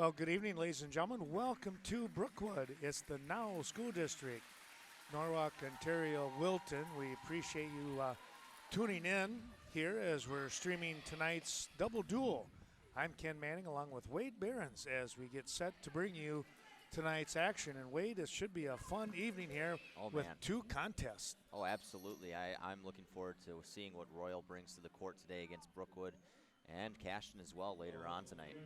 Well, good evening, ladies and gentlemen. Welcome to Brookwood. It's the Now School District, Norwalk-Ontario-Wilton. We appreciate you tuning in here as we're streaming tonight's double duel. I'm Ken Manning along with Wade Behrens as we get set to bring you tonight's action. And Wade, it should be a fun evening here with two contests. Oh, absolutely. I'm looking forward to seeing what Royal brings to the court today against Brookwood and Cashton as well later on tonight.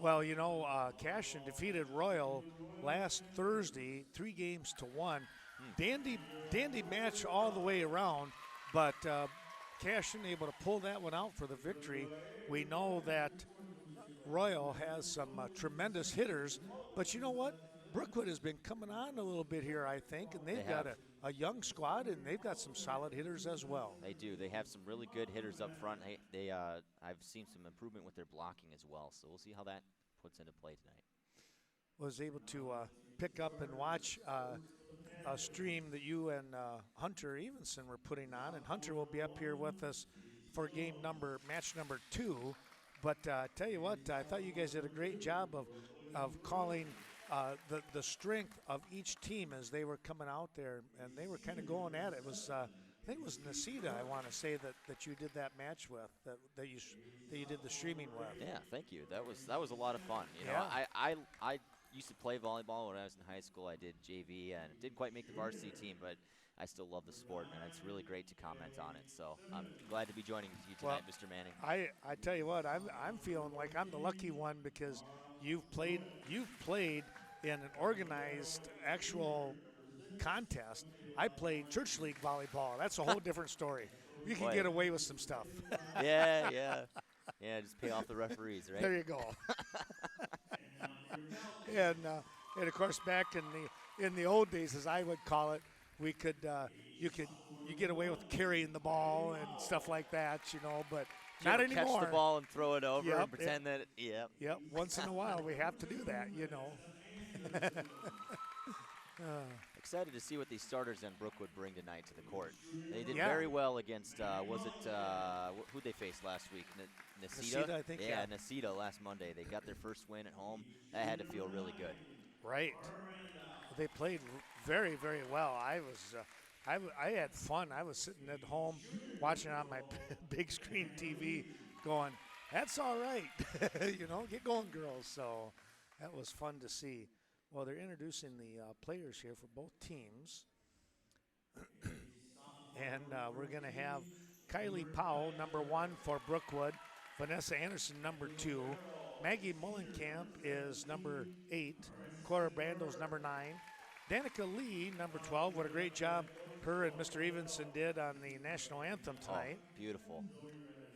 Well, you know, Cashton defeated Royal last Thursday, 3-1. Dandy match all the way around, but Cashton able to pull that one out for the victory. We know that Royal has some tremendous hitters, but you know what? Brookwood has been coming on a little bit here, I think, and they've got a young squad, and they've got some solid hitters as well. They do. They have some really good hitters up front. I've seen some improvement with their blocking as well, so we'll see how that puts into play tonight. Was able to pick up and watch a stream that you and Hunter Evenson were putting on, and Hunter will be up here with us for match number 2. But tell you what, I thought you guys did a great job of calling the strength of each team as they were coming out there, and they were kind of going at it. It was I think it was Nasita, I want to say, that you did that match with, that you did the streaming with. Yeah, thank you. That was a lot of fun. You know, I used to play volleyball when I was in high school. I did JV and didn't quite make the varsity team, but I still love the sport, and it's really great to comment on it. So I'm glad to be joining you tonight, Mr. Manning. I tell you what, I'm feeling like I'm the lucky one because you've played in an organized actual contest. I played church league volleyball. That's a whole different story. You can get away with some stuff. Yeah, just pay off the referees, right? There you go. and of course, back in the old days, as I would call it, we could you get away with carrying the ball and stuff like that, you know, but not anymore. Catch the ball and throw it over and pretend that. Yep. Once in a while, we have to do that, you know. Excited to see what these starters in Brookwood bring tonight to the court. They did very well against, who'd they face last week? Nasita, I think. Yeah, Nasita last Monday. They got their first win at home. That had to feel really good. Right. They played very, very well. I had fun. I was sitting at home watching on my big screen TV going, that's all right. You know, get going, girls. So that was fun to see. Well, they're introducing the players here for both teams. And we're going to have Kylie Powell, number 1 for Brookwood. Vanessa Anderson, number 2. Maggie Mullenkamp is number 8. Cora Brando's number 9. Danica Lee, number 12. What a great job her and Mr. Evenson did on the national anthem tonight. Oh, beautiful.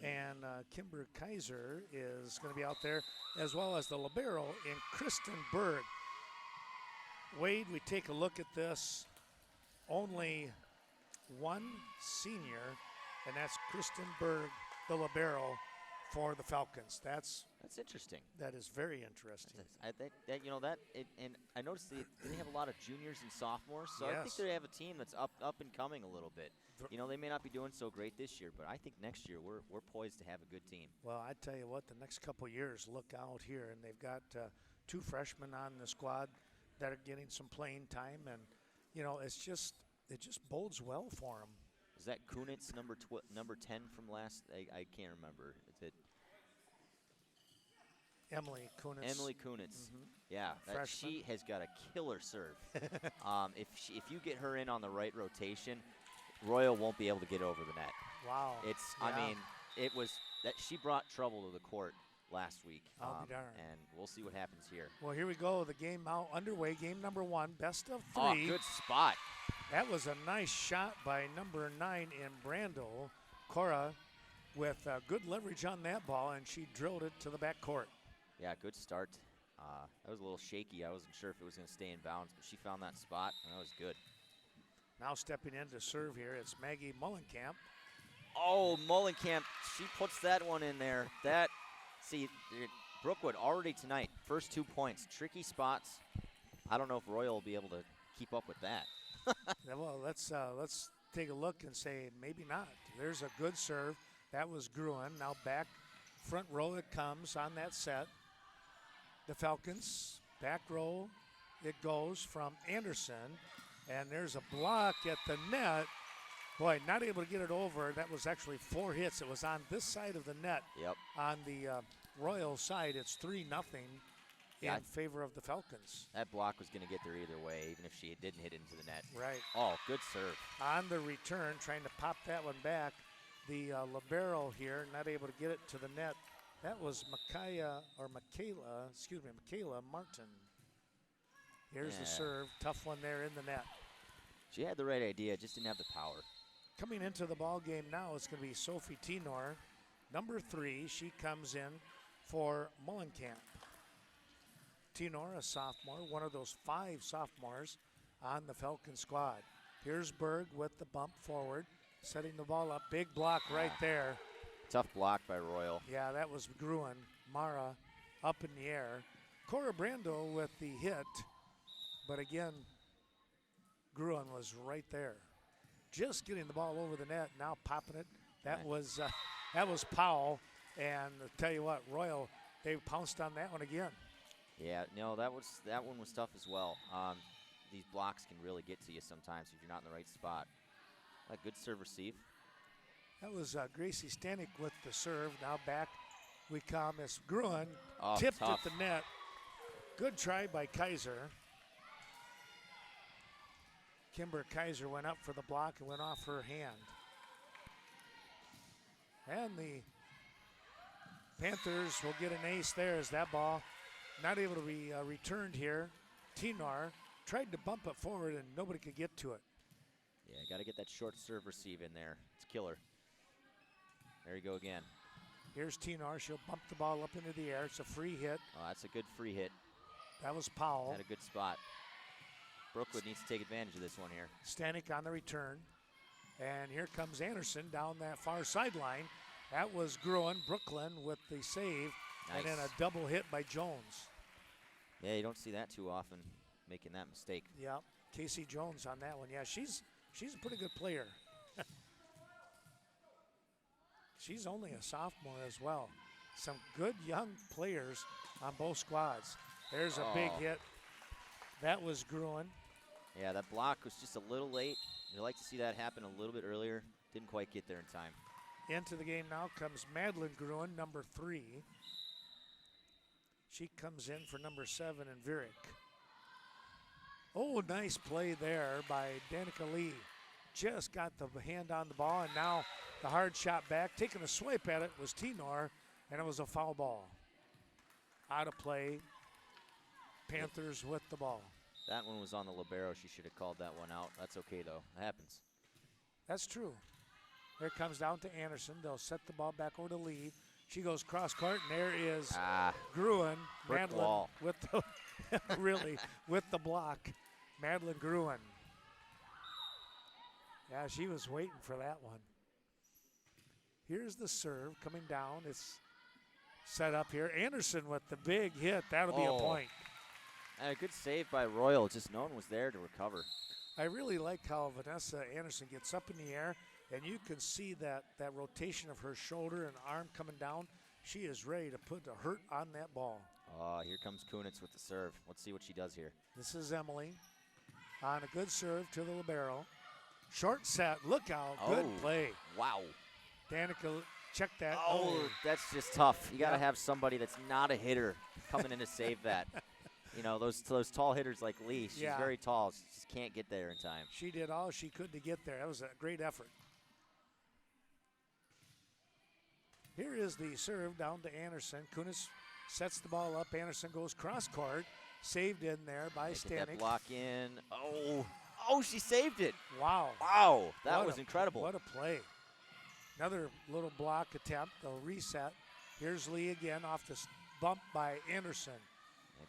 And Kimber Kaiser is going to be out there, as well as the libero in Kristen Berg. Wade, we take a look at this. Only one senior, and that's Kristen Berg, the libero for the Falcons. That's interesting. That is very interesting. And I noticed they have a lot of juniors and sophomores, so yes. I think they have a team that's up and coming a little bit. You know, they may not be doing so great this year, but I think next year we're poised to have a good team. Well, I tell you what, the next couple of years, look out here, and they've got 2 freshmen on the squad that are getting some playing time, and you know, it just bodes well for them. Is that Kunitz, number 10 from last? I can't remember. Is it Emily Kunitz? Emily Kunitz. Mm-hmm. Yeah, she has got a killer serve. If you get her in on the right rotation, Royal won't be able to get over the net. Wow. I mean, it was that she brought trouble to the court last week. I'll be darned. And we'll see what happens here. Well, here we go. The game now underway. Game number 1, best of 3. Oh, good spot. That was a nice shot by number 9 in Brando. Cora with good leverage on that ball, and she drilled it to the back court. Yeah, good start. That was a little shaky. I wasn't sure if it was going to stay in bounds, but she found that spot, and that was good. Now stepping in to serve here, it's Maggie Mullenkamp. Oh, Mullenkamp, she puts that one in there. See, Brookwood already tonight, first 2 points, tricky spots. I don't know if Royal will be able to keep up with that. Well, let's take a look and say maybe not. There's a good serve. That was Gruen. Now back front row it comes on that set. the Falcons. Back row, it goes from Anderson. And there's a block at the net. Boy, not able to get it over. That was actually 4 hits. It was on this side of the net. Yep. On the Royal side, it's 3-0 Yeah, in favor of the Falcons. That block was going to get there either way, even if she didn't hit into the net. Right. Oh, good serve. On the return, trying to pop that one back. The libero here, not able to get it to the net. That was Michaela Martin. Here's the serve. Tough one there in the net. She had the right idea, just didn't have the power. Coming into the ball game now, it's going to be Sophie Tenor, number 3. She comes in for Mullenkamp. Tenor, a sophomore, one of those 5 sophomores on the Falcon squad. Here's Berg with the bump forward, setting the ball up. Big block right there. Tough block by Royal. Yeah, that was Gruen. Mara up in the air. Cora Brando with the hit, but again, Gruen was right there. Just getting the ball over the net, now popping it. That was Powell, and I'll tell you what, Royal, they pounced on that one again. Yeah, no, that one was tough as well. These blocks can really get to you sometimes if you're not in the right spot. A good serve receive. That was Gracie Stanek with the serve. Now back we come as Gruen tipped tough. at the net. Good try by Kaiser. Kimber Kaiser went up for the block and went off her hand. And the Panthers will get an ace there as that ball not able to be returned here. Tenor tried to bump it forward and nobody could get to it. Yeah, got to get that short serve receive in there. It's killer. There you go again. Here's Tenor. She'll bump the ball up into the air. It's a free hit. Oh, that's a good free hit. That was Powell. Had a good spot. Brookwood needs to take advantage of this one here. Stanek on the return. And here comes Anderson down that far sideline. That was Gruen. Brooklyn with the save. Nice. And then a double hit by Jones. Yeah, you don't see that too often, making that mistake. Yeah, Casey Jones on that one. Yeah, she's a pretty good player. She's only a sophomore as well. Some good young players on both squads. There's a big hit. That was Gruen. Yeah, that block was just a little late. You'd like to see that happen a little bit earlier. Didn't quite get there in time. Into the game now comes Madeline Gruen, number 3. She comes in for number 7 in Vierick. Oh, nice play there by Danica Lee. Just got the hand on the ball, and now the hard shot back. Taking a swipe at it was Tenor, and it was a foul ball. Out of play. Panthers with the ball. That one was on the libero. She should have called that one out. That's okay, though. It happens. That's true. Here it comes down to Anderson. They'll set the ball back over to Lee. She goes cross court, and there is Gruen. Madeline wall. with the really with the block. Madeline Gruen. Yeah, she was waiting for that one. Here's the serve coming down. It's set up here. Anderson with the big hit. That'll be a point. And a good save by Royal. Just no one was there to recover. I really like how Vanessa Anderson gets up in the air, and you can see that rotation of her shoulder and arm coming down. She is ready to put the hurt on that ball. Oh, here comes Kunitz with the serve. Let's see what she does here. This is Emily on a good serve to the libero. Short set. Look out. Good play. Wow. Danica, check that. Oh, that's just tough. You got to have somebody that's not a hitter coming in to save that. You know, those tall hitters like Lee, she's very tall. She just can't get there in time. She did all she could to get there. That was a great effort. Here is the serve down to Anderson. Kunis sets the ball up. Anderson goes cross court. Saved in there by Stanek. That block in. Oh, she saved it. Wow. Wow, that was incredible. What a play. Another little block attempt. They'll reset. Here's Lee again off the bump by Anderson.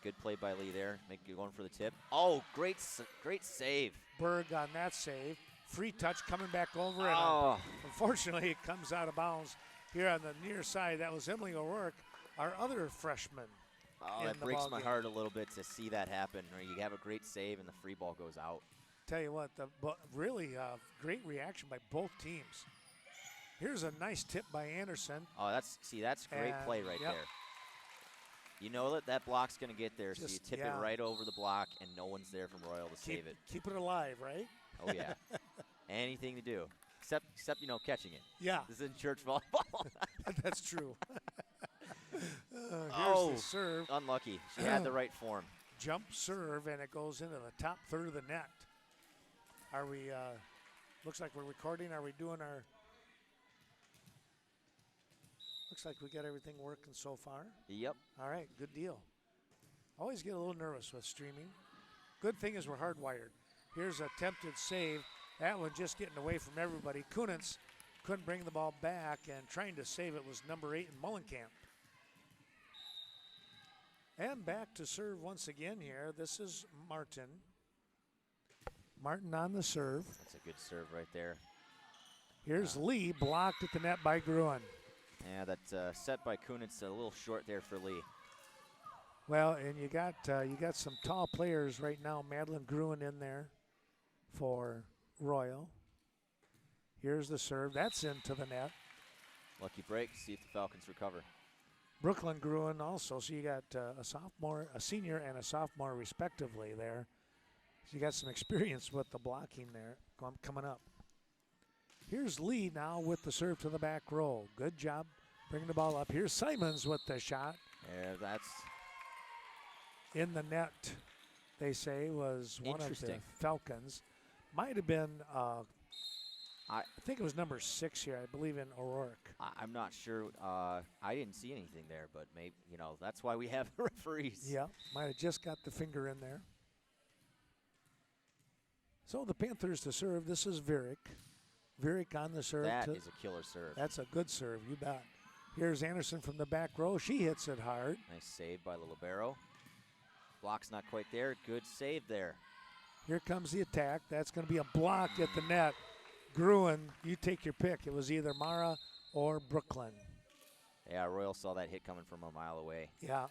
Good play by Lee there. Going for the tip. Oh, great save. Berg on that save. Free touch coming back over. And unfortunately, it comes out of bounds here on the near side. That was Emily O'Rourke, our other freshman. Oh, that breaks my heart a little bit to see that happen. Where you have a great save and the free ball goes out. Tell you what, really great reaction by both teams. Here's a nice tip by Anderson. Oh, that's great play right there. You know that block's going to get there, so you tip yeah. it right over the block, and no one's there from Royal to save it. Keep it alive, right? Oh, yeah. Anything to do, except catching it. Yeah. This isn't church volleyball. That's true. Oh, here's the serve. Unlucky. She had the right form. Jump serve, and it goes into the top third of the net. Are we, looks like we're recording. Are we doing our, looks like we got everything working so far. Yep. All right, good deal. Always get a little nervous with streaming. Good thing is we're hardwired. Here's an attempted save. That one just getting away from everybody. Kunitz couldn't bring the ball back, and trying to save it was number 8 in Mullenkamp. And back to serve once again here. This is Martin. Martin on the serve. That's a good serve right there. Here's Lee, blocked at the net by Gruen. Yeah, that set by Kunitz a little short there for Lee. Well, and you got some tall players right now. Madeline Gruen in there for Royal. Here's the serve. That's into the net. Lucky break. See if the Falcons recover. Brooklyn Gruen also. So you got a sophomore, a senior, and a sophomore respectively there. So you got some experience with the blocking there coming up. Here's Lee now with the serve to the back row. Good job bringing the ball up. Here's Simons with the shot. Yeah, that's in the net. They say was one of the Falcons. Might have been. I think it was number 6 here. I believe in O'Rourke. I'm not sure. I didn't see anything there, but maybe that's why we have referees. Yeah, might have just got the finger in there. So the Panthers to serve. This is Vierick. Vierick on the serve. That is a killer serve. That's a good serve, you bet. Here's Anderson from the back row. She hits it hard. Nice save by the libero. Block's not quite there. Good save there. Here comes the attack. That's going to be a block at the net. Gruen, you take your pick. It was either Mara or Brooklyn. Yeah, Royal saw that hit coming from a mile away. Yeah.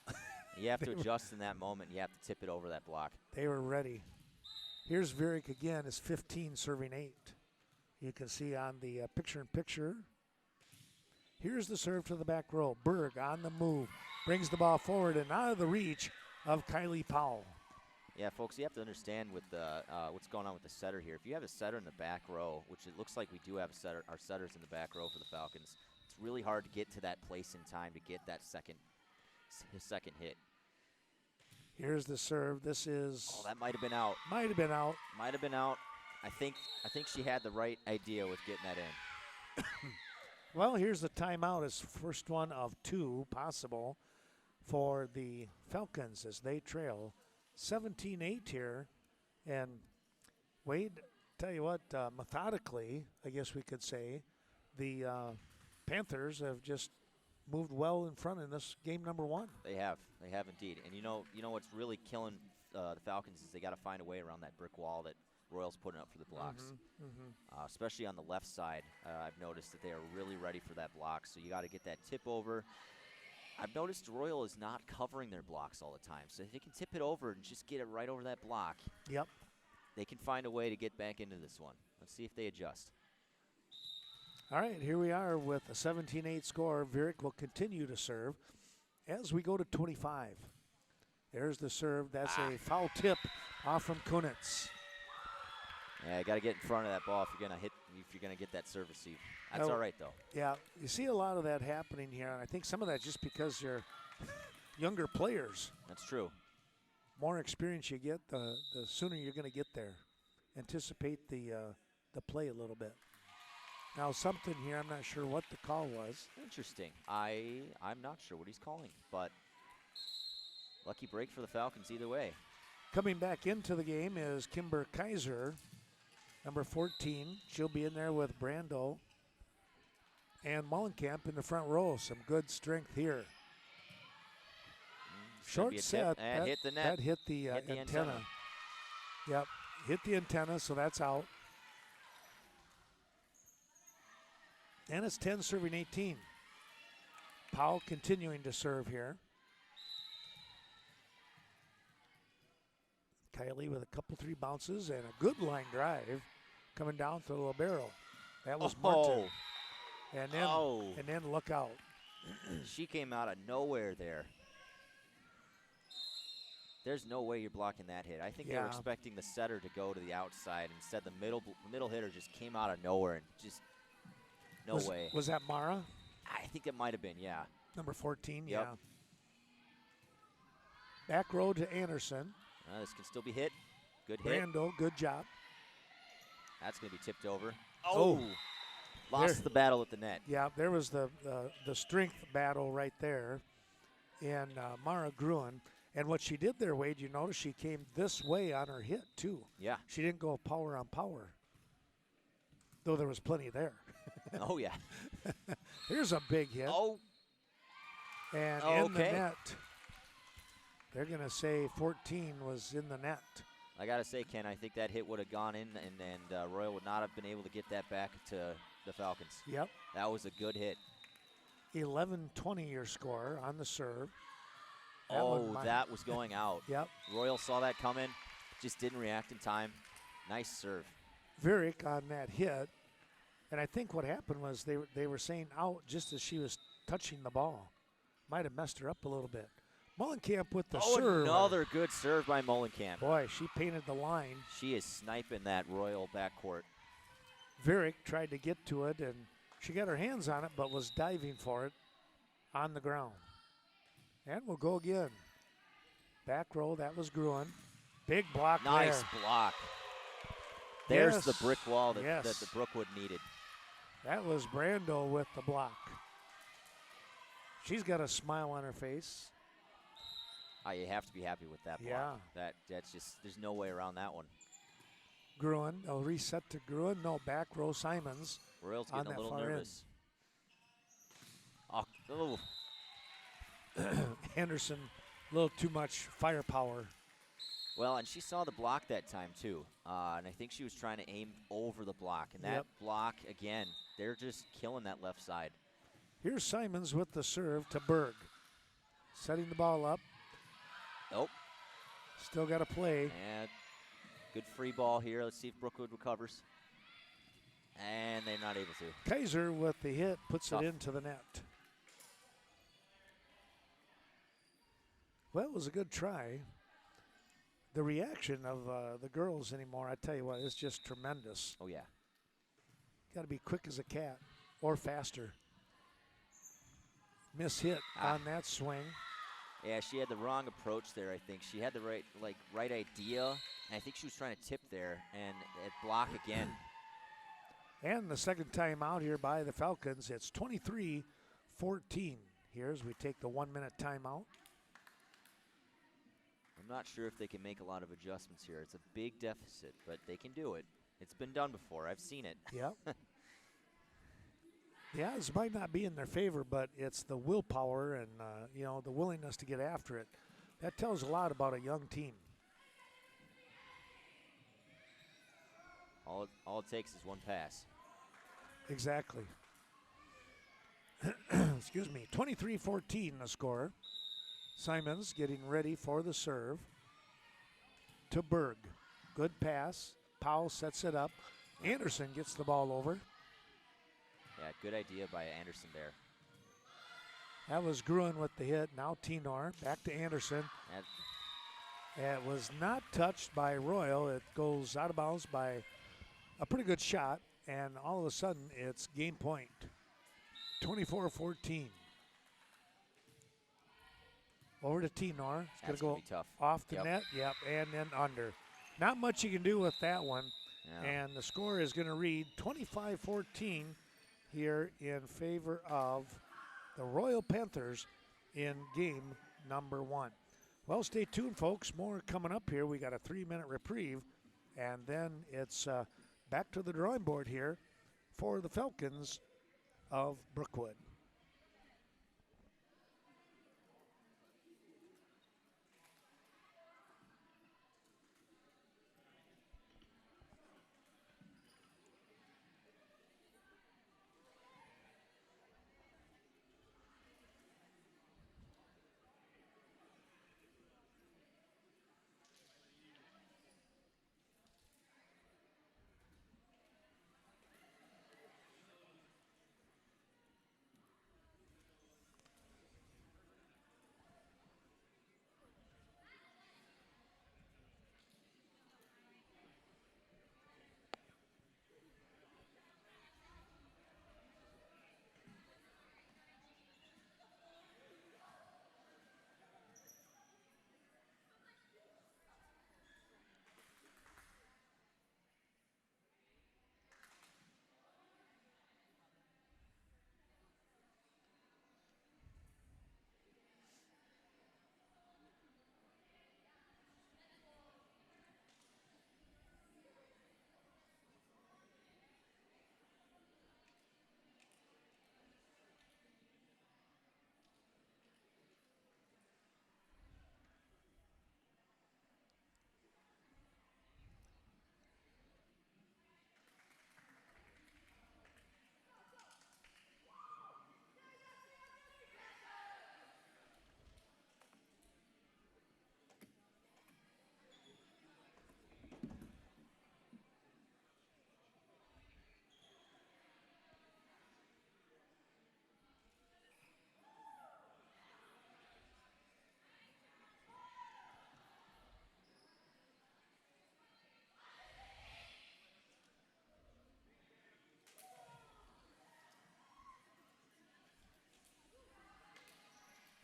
You have to adjust in that moment. You have to tip it over that block. They were ready. Here's Vierick again. Is 15 serving 8. You can see on the picture-in-picture. Here's the serve to the back row. Berg on the move. Brings the ball forward and out of the reach of Kylie Powell. Yeah, folks, you have to understand with the what's going on with the setter here. If you have a setter in the back row, which it looks like we do have a setter, our setters in the back row for the Falcons, it's really hard to get to that place in time to get that second hit. Here's the serve. This is. Oh, that might have been out. Might have been out. Might have been out. I think she had the right idea with getting that in. Well, here's the timeout. It's first one of 2 possible for the Falcons as they trail 17-8 here. And Wade, tell you what, methodically, I guess we could say, the Panthers have just moved well in front in this game number 1. They have indeed. And you know what's really killing the Falcons is they got to find a way around that brick wall that Royal's putting up for the blocks. Especially on the left side, I've noticed that they are really ready for that block. So you got to get that tip over. I've noticed Royal is not covering their blocks all the time. So if they can tip it over and just get it right over that block, yep, they can find a way to get back into this one. Let's see if they adjust. All right, here we are with a 17-8 score. Vierick will continue to serve as we go to 25. There's the serve. That's a foul tip off from Kunitz. Yeah, you got to get in front of that ball if you're gonna get that serve receive. That's all right though. Yeah, you see a lot of that happening here, and I think some of that just because you're younger players. That's true. More experience you get, the sooner you're going to get there. Anticipate the play a little bit. Now something here, I'm not sure what the call was. Interesting. I'm not sure what he's calling, but lucky break for the Falcons either way. Coming back into the game is Kimber Kaiser, number 14. She'll be in there with Brando and Mullenkamp in the front row. Some good strength here. Short set. And hit the net. That hit the antenna. Yep, hit the antenna, so that's out. And it's 10 serving 18. Powell continuing to serve here. Kylie with a couple 3 bounces and a good line drive coming down to the libero. That was Martin. And then look out. She came out of nowhere there. There's no way you're blocking that hit. I think they were expecting the setter to go to the outside. Instead, the middle hitter just came out of nowhere and just no way. Was that Mara? I think it might have been, yeah. Number 14, Yep. yeah. Back row to Anderson. This can still be hit. Good hit. Brando, good job. That's going to be tipped over. Oh! Lost the battle at the net. Yeah, there was the strength battle right there in Mara Gruen. And what she did there, Wade, you notice she came this way on her hit, too. Yeah. She didn't go power on power, though there was plenty there. Oh, yeah. Here's a big hit. Oh. And in the net, they're going to say 14 was in the net. I got to say, Ken, I think that hit would have gone in, and Royal would not have been able to get that back to the Falcons. Yep. That was a good hit. 11-20 your score on the serve. That was going out. Yep. Royal saw that coming, just didn't react in time. Nice serve. Varick on that hit, and I think what happened was they were saying out just as she was touching the ball. Might have messed her up a little bit. Mullenkamp with the serve. Another good serve by Mullenkamp. Boy, she painted the line. She is sniping that Royal backcourt. Varick tried to get to it, and she got her hands on it, but was diving for it on the ground. And we'll go again. Back row, that was Gruen. Big block there. Nice block. There's the brick wall that the Brookwood needed. That was Brando with the block. She's got a smile on her face. You have to be happy with that block. That's just, there's no way around that one. Gruen, a reset to Gruen. No, back row Simons. Royals getting a little nervous. Oh. Anderson, a little too much firepower. Well, and she saw the block that time too, and I think she was trying to aim over the block. And that block, again, they're just killing that left side. Here's Simons with the serve to Berg. Setting the ball up. Nope. Still got to play. And good free ball here. Let's see if Brookwood recovers. And they're not able to. Kaiser with the hit puts it into the net. Well, it was a good try. The reaction of the girls anymore, I tell you what, is just tremendous. Oh, yeah. Got to be quick as a cat or faster. Miss hit on that swing. Yeah, she had the wrong approach there, I think. She had the right idea, and I think she was trying to tip there, and it block again. And the second time out here by the Falcons, it's 23-14 here as we take the 1 minute timeout. I'm not sure if they can make a lot of adjustments here. It's a big deficit, but they can do it. It's been done before. I've seen it. Yep. Yeah, this might not be in their favor, but it's the willpower and, the willingness to get after it. That tells a lot about a young team. All it takes is one pass. Exactly. Excuse me. 23-14 the score. Simons getting ready for the serve to Berg. Good pass. Powell sets it up. Anderson gets the ball over. Yeah, good idea by Anderson there. That was Gruen with the hit. Now Tenor. Back to Anderson. It was not touched by Royal. It goes out of bounds by a pretty good shot. And all of a sudden, it's game point. 24-14. Over to Tenor. It's going to go off the net. Yep, and then under. Not much you can do with that one. Yeah. And the score is going to read 25-14 here in favor of the Royal Panthers in game number 1. Well, stay tuned, folks. More coming up here. We got a 3-minute reprieve, and then it's back to the drawing board here for the Falcons of Brookwood.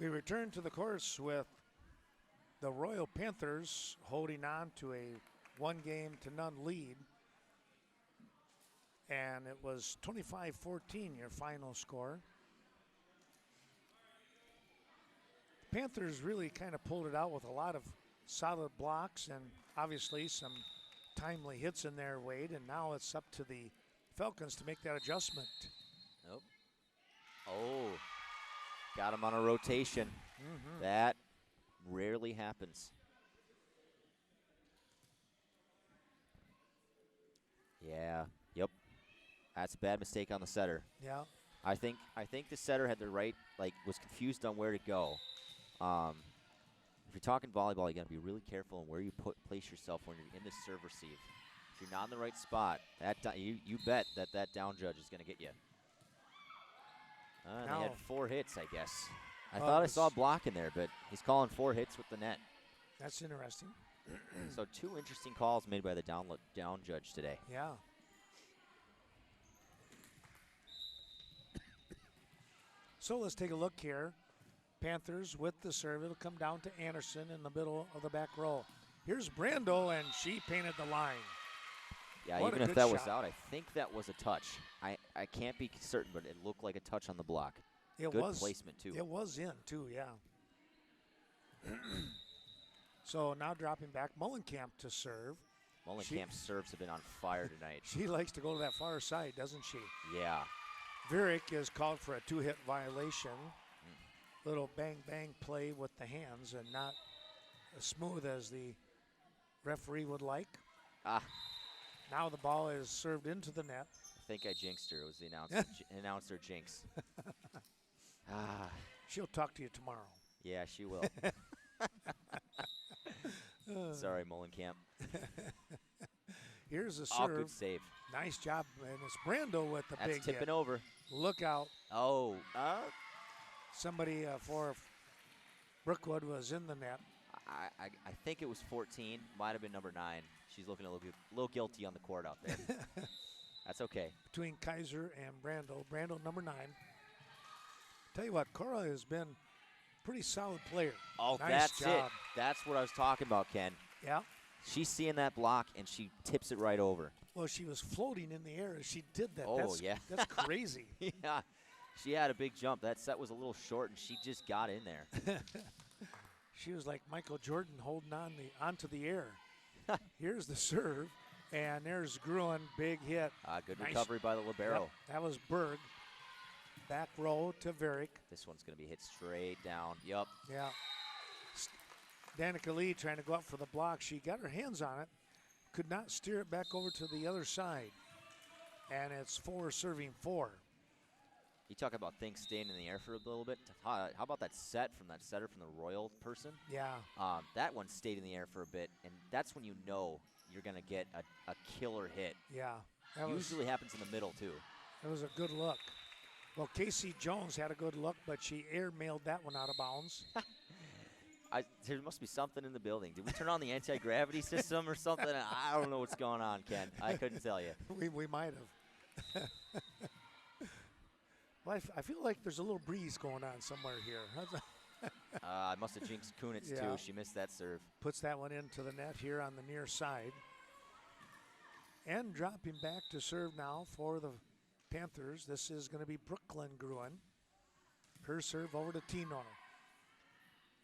We return to the course with the Royal Panthers holding on to a 1-game-to-none lead. And it was 25-14, your final score. The Panthers really kind of pulled it out with a lot of solid blocks and obviously some timely hits in there, Wade. And now it's up to the Falcons to make that adjustment. Nope. Oh, got him on a rotation. That rarely happens. Yeah, yep. That's a bad mistake on the setter. Yeah. I think the setter had the right, was confused on where to go. If you're talking volleyball, you got to be really careful on where you place yourself when you're in the serve receive. If you're not in the right spot, you bet that down judge is going to get you. They had 4 hits, I guess. I thought I saw a block in there, but he's calling 4 hits with the net. That's interesting. So 2 interesting calls made by the down judge today. Yeah. So let's take a look here. Panthers with the serve. It'll come down to Anderson in the middle of the back row. Here's Brando, and she painted the line. Yeah, what even if that was out, I think that was a touch. I can't be certain, but it looked like a touch on the block. It Good was placement, too. It was in, too, yeah. So now dropping back, Mullenkamp to serve. Mullenkamp's serves have been on fire tonight. She likes to go to that far side, doesn't she? Yeah. Vyrick is called for a 2-hit violation. Little bang-bang play with the hands and not as smooth as the referee would like. Now the ball is served into the net. I think I jinxed her. It was the announcer jinx. She'll talk to you tomorrow. Yeah, she will. Sorry, Mullenkamp. Here's a serve. Oh, good save. Nice job. And it's Brando with the big hit. That's tipping over. Look out. Oh. Somebody for Brookwood was in the net. I think it was 14. Might have been number 9. She's looking a little guilty on the court out there. That's okay. Between Kaiser and Brando. Brando, number 9. Tell you what, Cora has been a pretty solid player. Oh, nice that's job. it. That's what I was talking about, Ken. Yeah. She's seeing that block, and she tips it right over. Well, she was floating in the air as she did that. Oh, yeah. That's crazy. Yeah. She had a big jump. That set was a little short, and she just got in there. She was like Michael Jordan holding onto the air. Here's the serve, and there's Gruen, big hit. Good nice recovery by the libero. Yep, that was Berg. Back row to Vyrick. This one's going to be hit straight down. Yep. Yeah. Danica Lee trying to go up for the block. She got her hands on it, could not steer it back over to the other side. And it's 4 serving 4. You talk about things staying in the air for a little bit. How about that set from that setter from the Royal person? Yeah. That one stayed in the air for a bit, and that's when you know you're going to get a killer hit. Yeah. Usually happens in the middle, too. It was a good look. Well, Casey Jones had a good look, but she air-mailed that one out of bounds. There must be something in the building. Did we turn on the anti-gravity system or something? I don't know what's going on, Ken. I couldn't tell you. We might have. Well, I feel like there's a little breeze going on somewhere here. I must have jinxed Kunitz, too. She missed that serve. Puts that one into the net here on the near side. And dropping back to serve now for the Panthers. This is going to be Brooklyn Gruen. Her serve over to Tenor.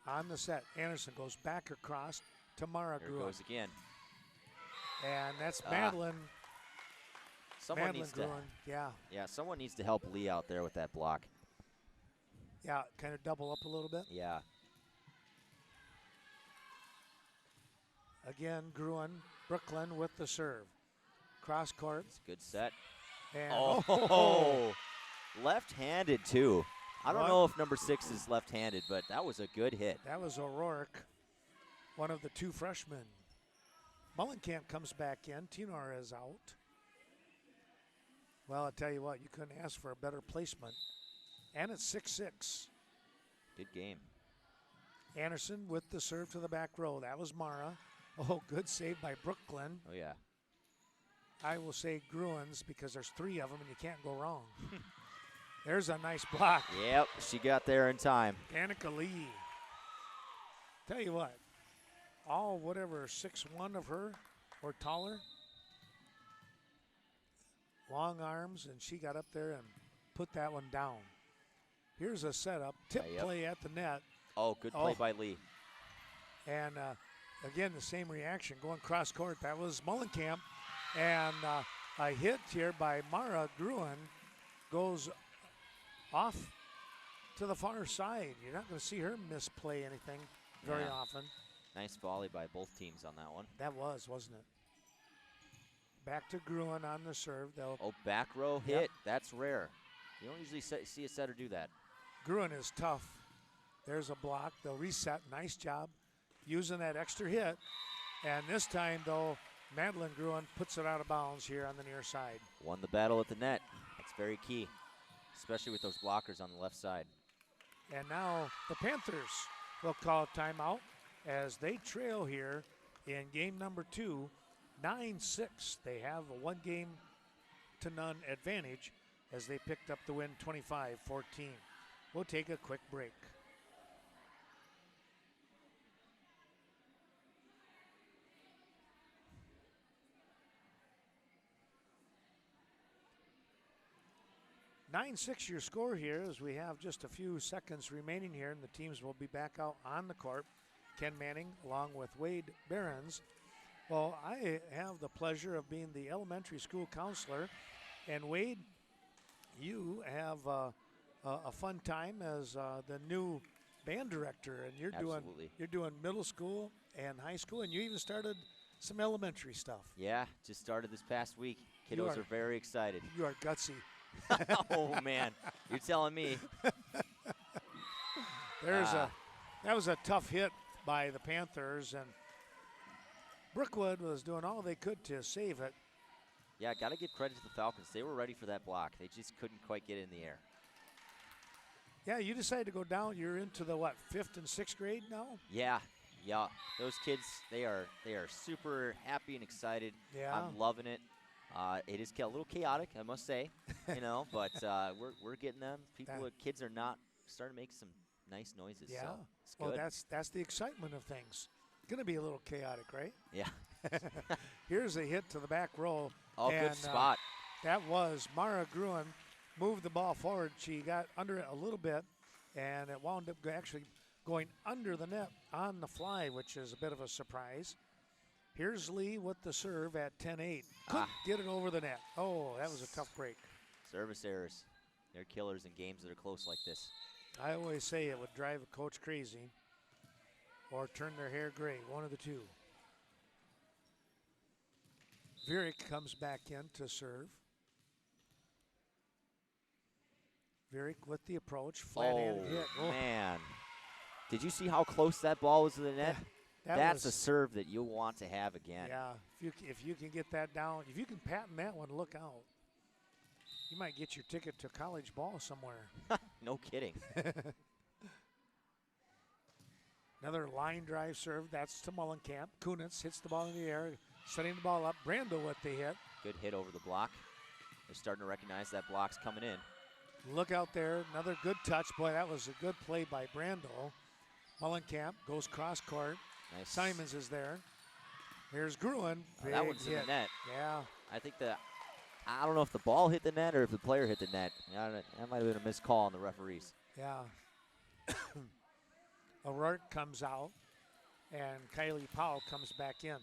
On the set, Anderson goes back across to Mara Gruen. There goes again. And that's Madeline. Someone Madeline needs Gruen, yeah, someone needs to help Lee out there with that block. Yeah, kind of double up a little bit. Yeah. Again, Gruen, Brooklyn with the serve. Cross court. It's a good set. And left-handed, too. I don't know if number 6 is left-handed, but that was a good hit. That was O'Rourke, one of the 2 freshmen. Mullenkamp comes back in. Tenor is out. Well, I tell you what, you couldn't ask for a better placement. And it's 6-6. Good game. Anderson with the serve to the back row. That was Mara. Oh, good save by Brooklyn. Oh, yeah. I will say Gruen's because there's 3 of them and you can't go wrong. There's a nice block. Yep, she got there in time. Danica Lee. Tell you what, all whatever 6'1" of her or taller, long arms, and she got up there and put that one down. Here's a setup, tip play at the net. Oh, good play by Lee. And again, the same reaction going cross court. That was Mullenkamp. And a hit here by Mara Gruen goes off to the far side. You're not going to see her misplay anything very often. Nice volley by both teams on that one. That was, wasn't it? Back to Gruen on the serve. Back row hit. That's rare. You don't usually see a setter do that. Gruen is tough. There's a block. They'll reset. Nice job using that extra hit. And this time, though, Madeline Gruen puts it out of bounds here on the near side. Won the battle at the net. That's very key, especially with those blockers on the left side. And now the Panthers will call a timeout as they trail here in game number 2, 9-6. They have a 1-0 advantage as they picked up the win 25-14. We'll take a quick break. Your score here as we have just a few seconds remaining here, and the teams will be back out on the court. Ken Manning along with Wade Behrens. Well, I have the pleasure of being the elementary school counselor, and Wade, you have a fun time as the new band director, and you're doing middle school and high school, and you even started some elementary stuff. Yeah, just started this past week. Kiddos are very excited. You are gutsy. Oh man, you're telling me. That was a tough hit by the Panthers, and Brookwood was doing all they could to save it. Yeah, got to give credit to the Falcons. They were ready for that block. They just couldn't quite get it in the air. Yeah, you decided to go down. You're into the 5th and 6th grade now? Yeah. Those kids, they are super happy and excited. Yeah. I'm loving it. It is a little chaotic, I must say, but we're getting them. Kids are not starting to make some nice noises. Yeah. So it's good. Well, that's the excitement of things. Going to be a little chaotic, right? Yeah. Here's a hit to the back row. Oh, good spot. That was Mara Gruen moved the ball forward. She got under it a little bit, and it wound up actually going under the net on the fly, which is a bit of a surprise. Here's Lee with the serve at 10-8. Couldn't get it over the net. Oh, that was a tough break. Service errors. They're killers in games that are close like this. I always say it would drive a coach crazy or turn their hair gray, one of the two. Vierick comes back in to serve. Vierick with the approach. Flat-handed hit. Oh, man. Did you see how close that ball was to the net? That's a serve that you'll want to have again. Yeah, if you can get that down, if you can patent that one, look out. You might get your ticket to college ball somewhere. No kidding. Another line drive serve. That's to Mullenkamp. Kunitz hits the ball in the air, setting the ball up. Brando with the hit. Good hit over the block. They're starting to recognize that block's coming in. Look out there. Another good touch. Boy, that was a good play by Brando. Mullenkamp goes cross court. Nice. Simons is there. Here's Gruen. That one's in the net. Yeah. I think I don't know if the ball hit the net or if the player hit the net. That might have been a missed call on the referees. Yeah. O'Rourke comes out, and Kylie Powell comes back in.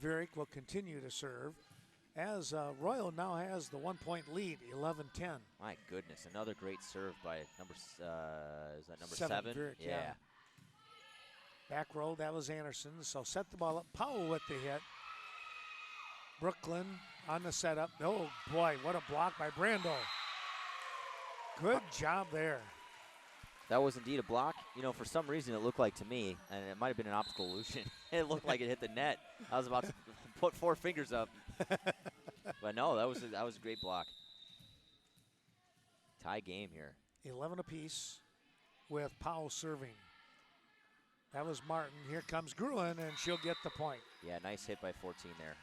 Vierick will continue to serve as Royal now has the 1-point lead, 11-10. My goodness, another great serve by number number 7? Vierick, yeah. Back row, that was Anderson. So set the ball up. Powell with the hit. Brooklyn on the setup. Oh, boy, what a block by Brando. Good job there. That was indeed a block. For some reason it looked like to me, and it might have been an optical illusion, it looked like it hit the net. I was about to put 4 fingers up. But no, that was a great block. Tie game here. 11 apiece with Powell serving. That was Martin. Here comes Gruen, and she'll get the point. Yeah, nice hit by 14 there.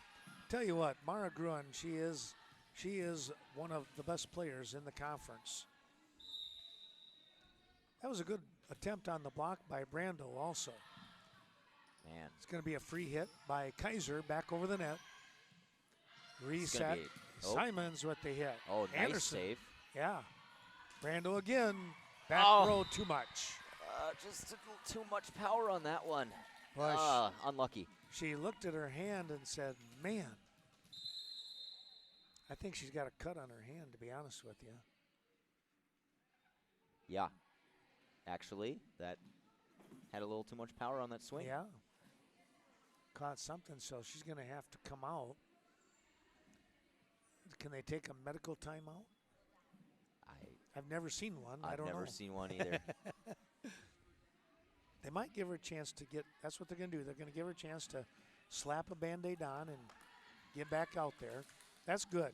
Tell you what, Mara Gruen, she is She is one of the best players in the conference. That was a good attempt on the block by Brando also. Man. It's going to be a free hit by Kaiser back over the net. Reset. Simons with the hit. Oh, nice Anderson. save. Yeah. Brando again. Back row too much. Just a little too much power on that one. Unlucky. She looked at her hand and said, man, I think she's got a cut on her hand, to be honest with you. Yeah. Actually, that had a little too much power on that swing. Yeah. Caught something, so she's going to have to come out. Can they take a medical timeout? I've never seen one. I don't know. I've never seen one either. They might give her a chance to get, that's what they're going to do. They're going to give her a chance to slap a Band-Aid on and get back out there. That's good.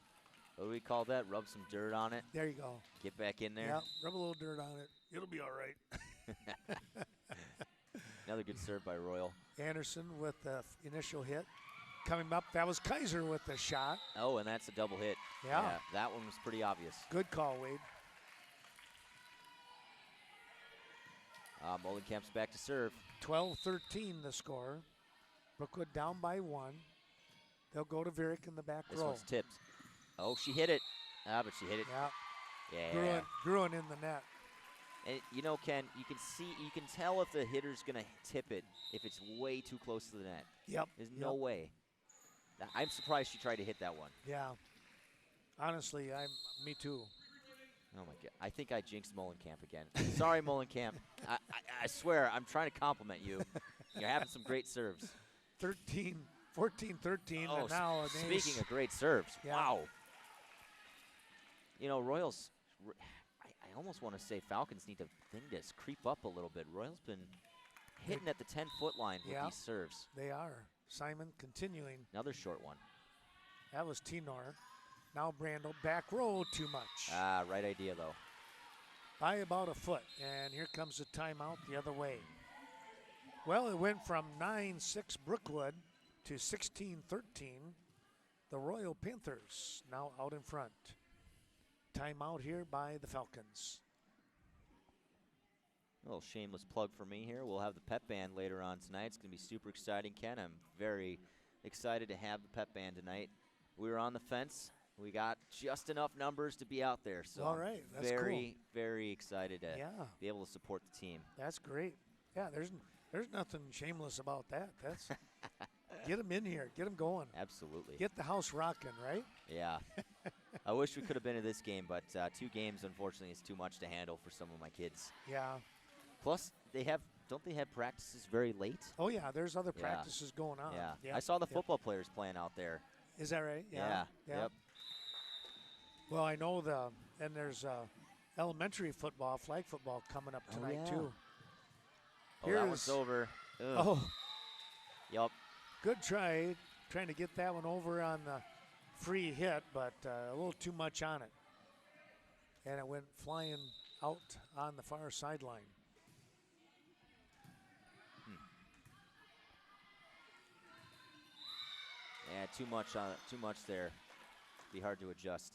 What do we call that? Rub some dirt on it? There you go. Get back in there? Yeah, rub a little dirt on it. It'll be all right. Another good serve by Royal. Anderson with the initial hit. Coming up, that was Kaiser with the shot. Oh, and that's a double hit. Yeah. That one was pretty obvious. Good call, Wade. Molenkamp's back to serve. 12-13 the score. Brookwood down by 1. They'll go to Varick in the back row. This one's tipped. Oh, she hit it. But she hit it. Yeah. Yeah. Gruen in the net. And you know, Ken, you can tell if the hitter's gonna tip it if it's way too close to the net. Yep. There's no way. I'm surprised she tried to hit that one. Yeah. Honestly, me too. Oh my God! I think I jinxed Molenkamp again. Sorry, Molenkamp. I swear, I'm trying to compliment you. You're having some great serves. 14-13, oh, and now speaking of great serves, wow. You know, Royals. I almost want to say Falcons need to creep up a little bit. Royals been hitting at the 10-foot line with these serves. They are. Simon continuing. Another short one. That was Tenor. Now Brando, back row, too much. Right idea, though. By about a foot, and here comes a timeout the other way. Well, it went from 9-6 Brookwood to 16-13. The Royal Panthers now out in front. Timeout here by the Falcons. A little shameless plug for me here. We'll have the pep band later on tonight. It's going to be super exciting, Ken. I'm very excited to have the pep band tonight. We were on the fence. We got just enough numbers to be out there. So all right, that's very, very excited to be able to support the team. That's great. Yeah, there's nothing shameless about that. That's get them in here, get them going. Absolutely. Get the house rocking, right? Yeah. I wish we could have been in this game, but 2 games, unfortunately, is too much to handle for some of my kids. Yeah. Plus, don't they have practices very late? Oh yeah, there's other practices going on. Yeah. I saw the football players playing out there. Is that right? Yeah. Yep. Well, I know and there's elementary football, flag football coming up tonight too. Oh, that one's over. Ugh. Oh. Yep. Good try, trying to get that one over on the free hit, but a little too much on it. And it went flying out on the far sideline. Yeah, too much there. Be hard to adjust.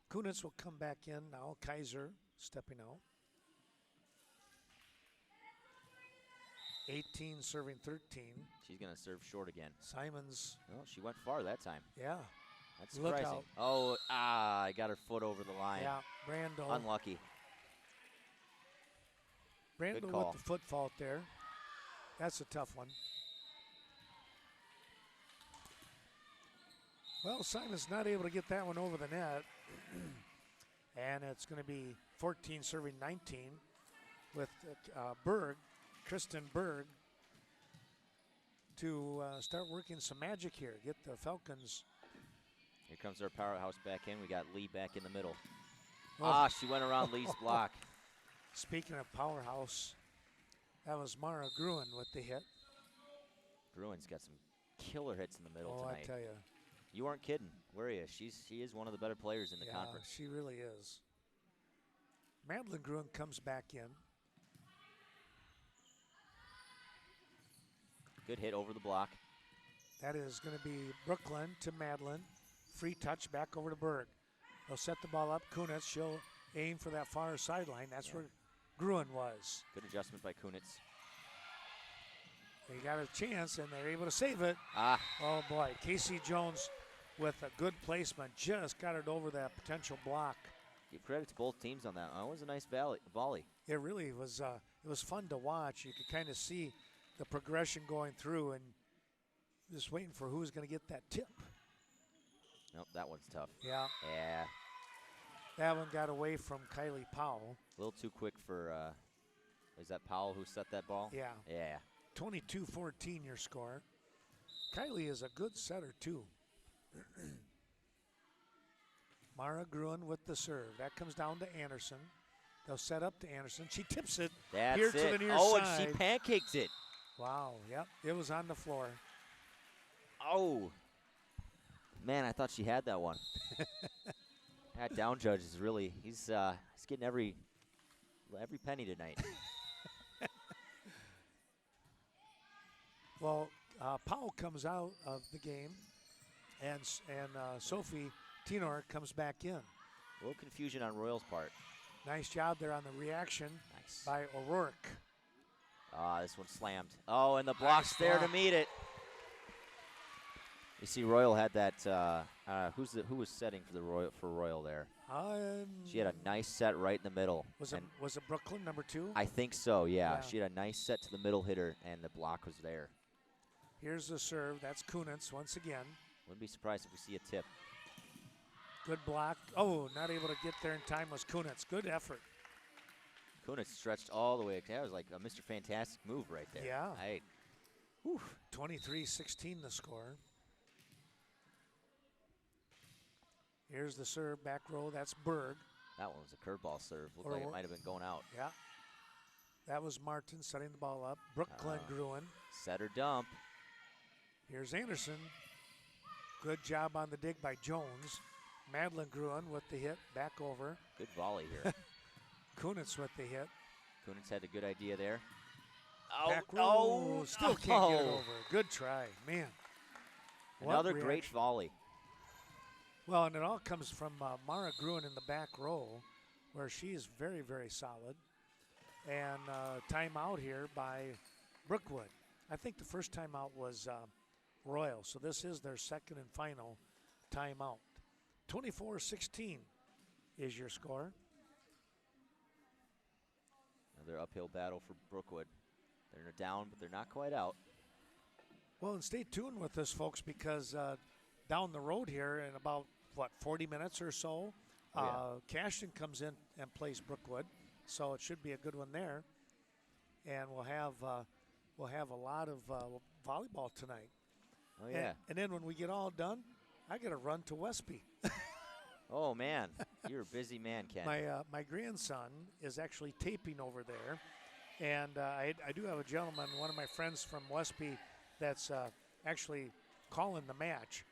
Kunitz will come back in now. Kaiser stepping out. 18 serving 13. She's going to serve short again. Simons. Oh, she went far that time. Yeah. That's surprising. Look out. Oh, I got her foot over the line. Yeah, Brando. Unlucky. Brando with the foot fault there. That's a tough one. Well, Simon's not able to get that one over the net. And it's going to be 14 serving 19 with Kristen Berg, to start working some magic here. Get the Falcons. Here comes our powerhouse back in. We got Lee back in the middle. Oh. She went around Lee's block. Speaking of powerhouse, that was Mara Gruen with the hit. Gruen's got some killer hits in the middle tonight. I tell you. You weren't kidding, were you? She is one of the better players in the conference. She really is. Madeline Gruen comes back in. Good hit over the block. That is going to be Brooklyn to Madeline. Free touch back over to Berg. They'll set the ball up. Kunitz, she'll aim for that far sideline. That's where Gruen was. Good adjustment by Kunitz. They got a chance, and they're able to save it. Ah. Oh, boy. Casey Jones with a good placement. Just got it over that potential block. Give credit to both teams on that. That was a nice volley. It really was. It was fun to watch. You could kind of see the progression going through, and just waiting for who's going to get that tip. Nope, that one's tough. Yeah. Yeah. That one got away from Kylie Powell. A little too quick for, is that Powell who set that ball? Yeah. Yeah. 22-14 your score. Kylie is a good setter, too. Mara Gruen with the serve. That comes down to Anderson. They'll set up to Anderson. She tips it here to the near side. And she pancakes it. Wow, yep. It was on the floor. Oh. Man, I thought she had that one. That down judge is really, he's getting every penny tonight. Well, Powell comes out of the game, and Sophie Tenor comes back in. A little confusion on Royal's part. Nice job there on the reaction by O'Rourke. This one slammed. Oh, and the block's there to meet it. You see, Royal had that. Who was setting for Royal there? She had a nice set right in the middle. Was it Brooklyn, number 2? I think so. Yeah. She had a nice set to the middle hitter, and the block was there. Here's the serve. That's Kunitz once again. Wouldn't be surprised if we see a tip. Good block. Oh, not able to get there in time was Kunitz. Good effort. Kunitz stretched all the way. That was like a Mr. Fantastic move right there. Yeah. 23-16 the score. Here's the serve, back row. That's Berg. That one was a curveball serve. Looked like it might have been going out. Yeah. That was Martin setting the ball up. Brooklyn Gruen. Set or dump. Here's Anderson. Good job on the dig by Jones. Madeline Gruen with the hit, back over. Good volley here. Kunitz with the hit. Kunitz had a good idea there. Back row. Still can't get it over. Good try, man. Another great volley. Well, and it all comes from Mara Gruen in the back row, where she is very, very solid. And timeout here by Brookwood. I think the first timeout was Royal, so this is their second and final timeout. 24-16 is your score. Another uphill battle for Brookwood. They're down, but they're not quite out. Well, and stay tuned with us, folks, because down the road here in about, 40 minutes or so, Cashton comes in and plays Brookwood, so it should be a good one there. And we'll have a lot of volleyball tonight. Oh, yeah. And then when we get all done, I got to run to Westby. Oh, man. You're a busy man, Ken. My grandson is actually taping over there. And I do have a gentleman, one of my friends from Westby, that's actually calling the match.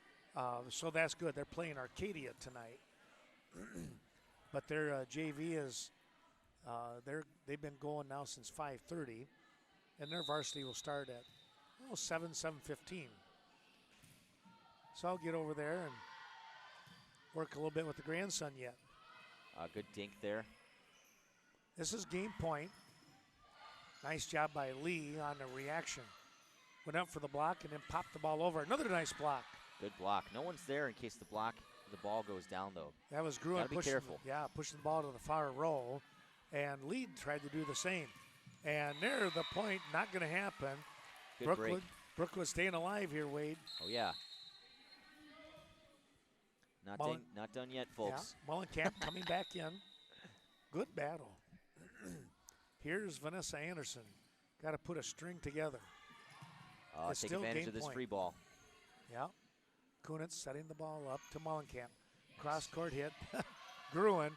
So that's good. They're playing Arcadia tonight. But their JV is, they've been going now since 5:30. And their varsity will start at 7:15. So I'll get over there and work a little bit with the grandson yet. Good dink there. This is game point. Nice job by Lee on the reaction. Went up for the block and then popped the ball over. Another nice block. Good block. No one's there in case the ball goes down, though. That was Gruen Gotta be careful. Pushing the ball to the far row. And Lee tried to do the same. And there, the point, not going to happen. Good break. Brookwood staying alive here, Wade. Oh, yeah. Not done yet, folks. Yeah. Mullenkamp coming back in. Good battle. Here's Vanessa Anderson. Got to put a string together. Take advantage of this free ball. Yeah. Kunitz setting the ball up to Mullenkamp. Cross-court hit. Gruen.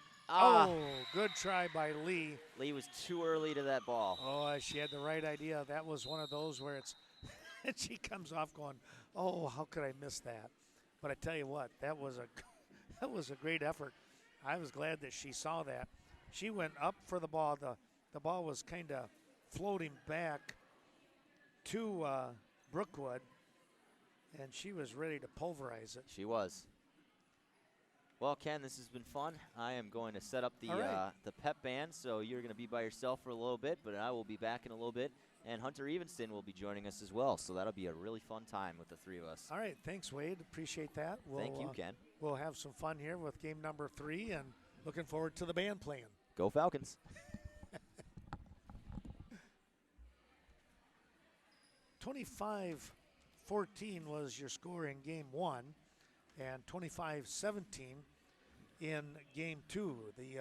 Good try by Lee. Lee was too early to that ball. Oh, she had the right idea. That was one of those where it's she comes off going, how could I miss that? But I tell you what, that was a great effort. I was glad that she saw that. She went up for the ball. The ball was kind of floating back to Brookwood. And she was ready to pulverize it. She was. Well, Ken, this has been fun. I am going to set up the the pep band, so you're going to be by yourself for a little bit, but I will be back in a little bit. And Hunter Evanston will be joining us as well, so that'll be a really fun time with the three of us. All right, thanks, Wade. Appreciate that. Thank you, Ken. We'll have some fun here with game number 3, and looking forward to the band playing. Go Falcons. 25-14 was your score in game 1, and 25-17 in game 2. The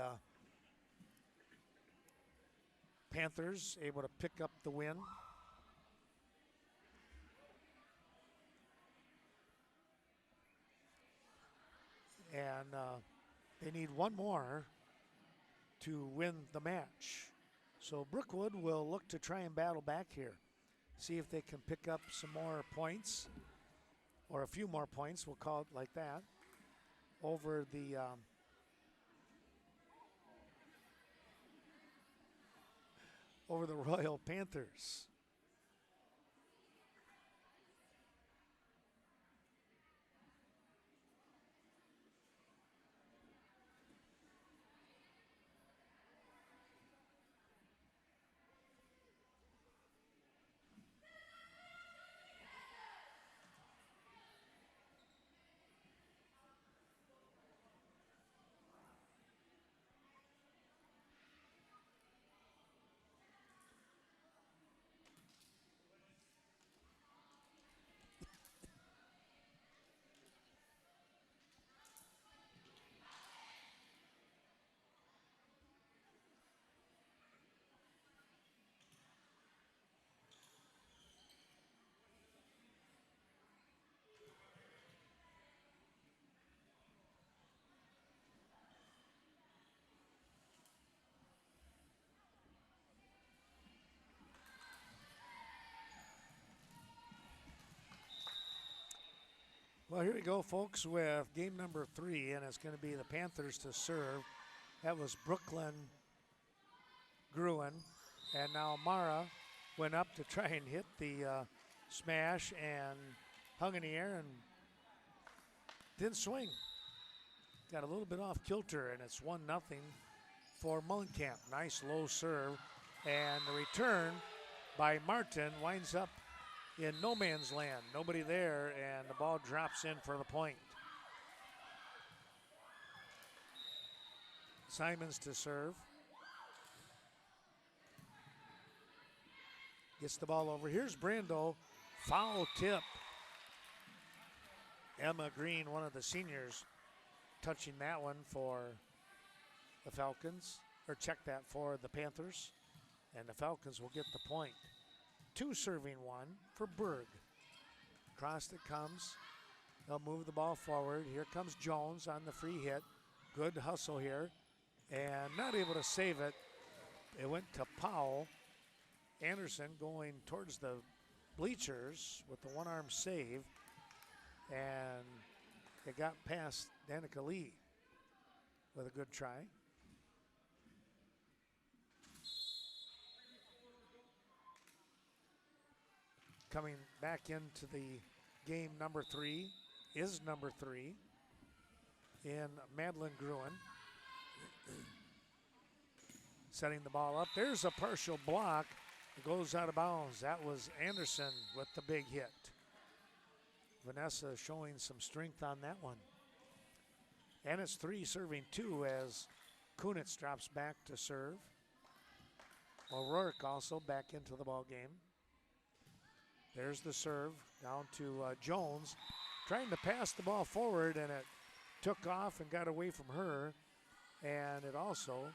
Panthers able to pick up the win. And they need one more to win the match. So Brookwood will look to try and battle back here. See if they can pick up some more points, or a few more points, we'll call it like that, over the Royal Panthers. Well, here we go, folks, with game number 3, and it's going to be the Panthers to serve. That was Brooklyn Gruen, and now Mara went up to try and hit the smash and hung in the air and didn't swing. Got a little bit off kilter, and it's 1-0 for Mullenkamp. Nice low serve, and the return by Martin winds up in no man's land. Nobody there, and the ball drops in for the point. Simons to serve. Gets the ball over. Here's Brando. Foul tip. Emma Green, one of the seniors, touching that one for the Falcons, or check that for the Panthers, and the Falcons will get the point. 2 serving 1 for Berg. Across it comes. They'll move the ball forward. Here comes Jones on the free hit. Good hustle here. And not able to save it. It went to Powell. Anderson going towards the bleachers with the one-arm save. And it got past Danica Lee with a good try. Coming back into the game number 3 is number 3 in Madeline Gruen. Setting the ball up. There's a partial block. It goes out of bounds. That was Anderson with the big hit. Vanessa showing some strength on that one. And it's 3 serving 2 as Kunitz drops back to serve. O'Rourke also back into the ball game. There's the serve down to Jones, trying to pass the ball forward, and it took off and got away from her. And it also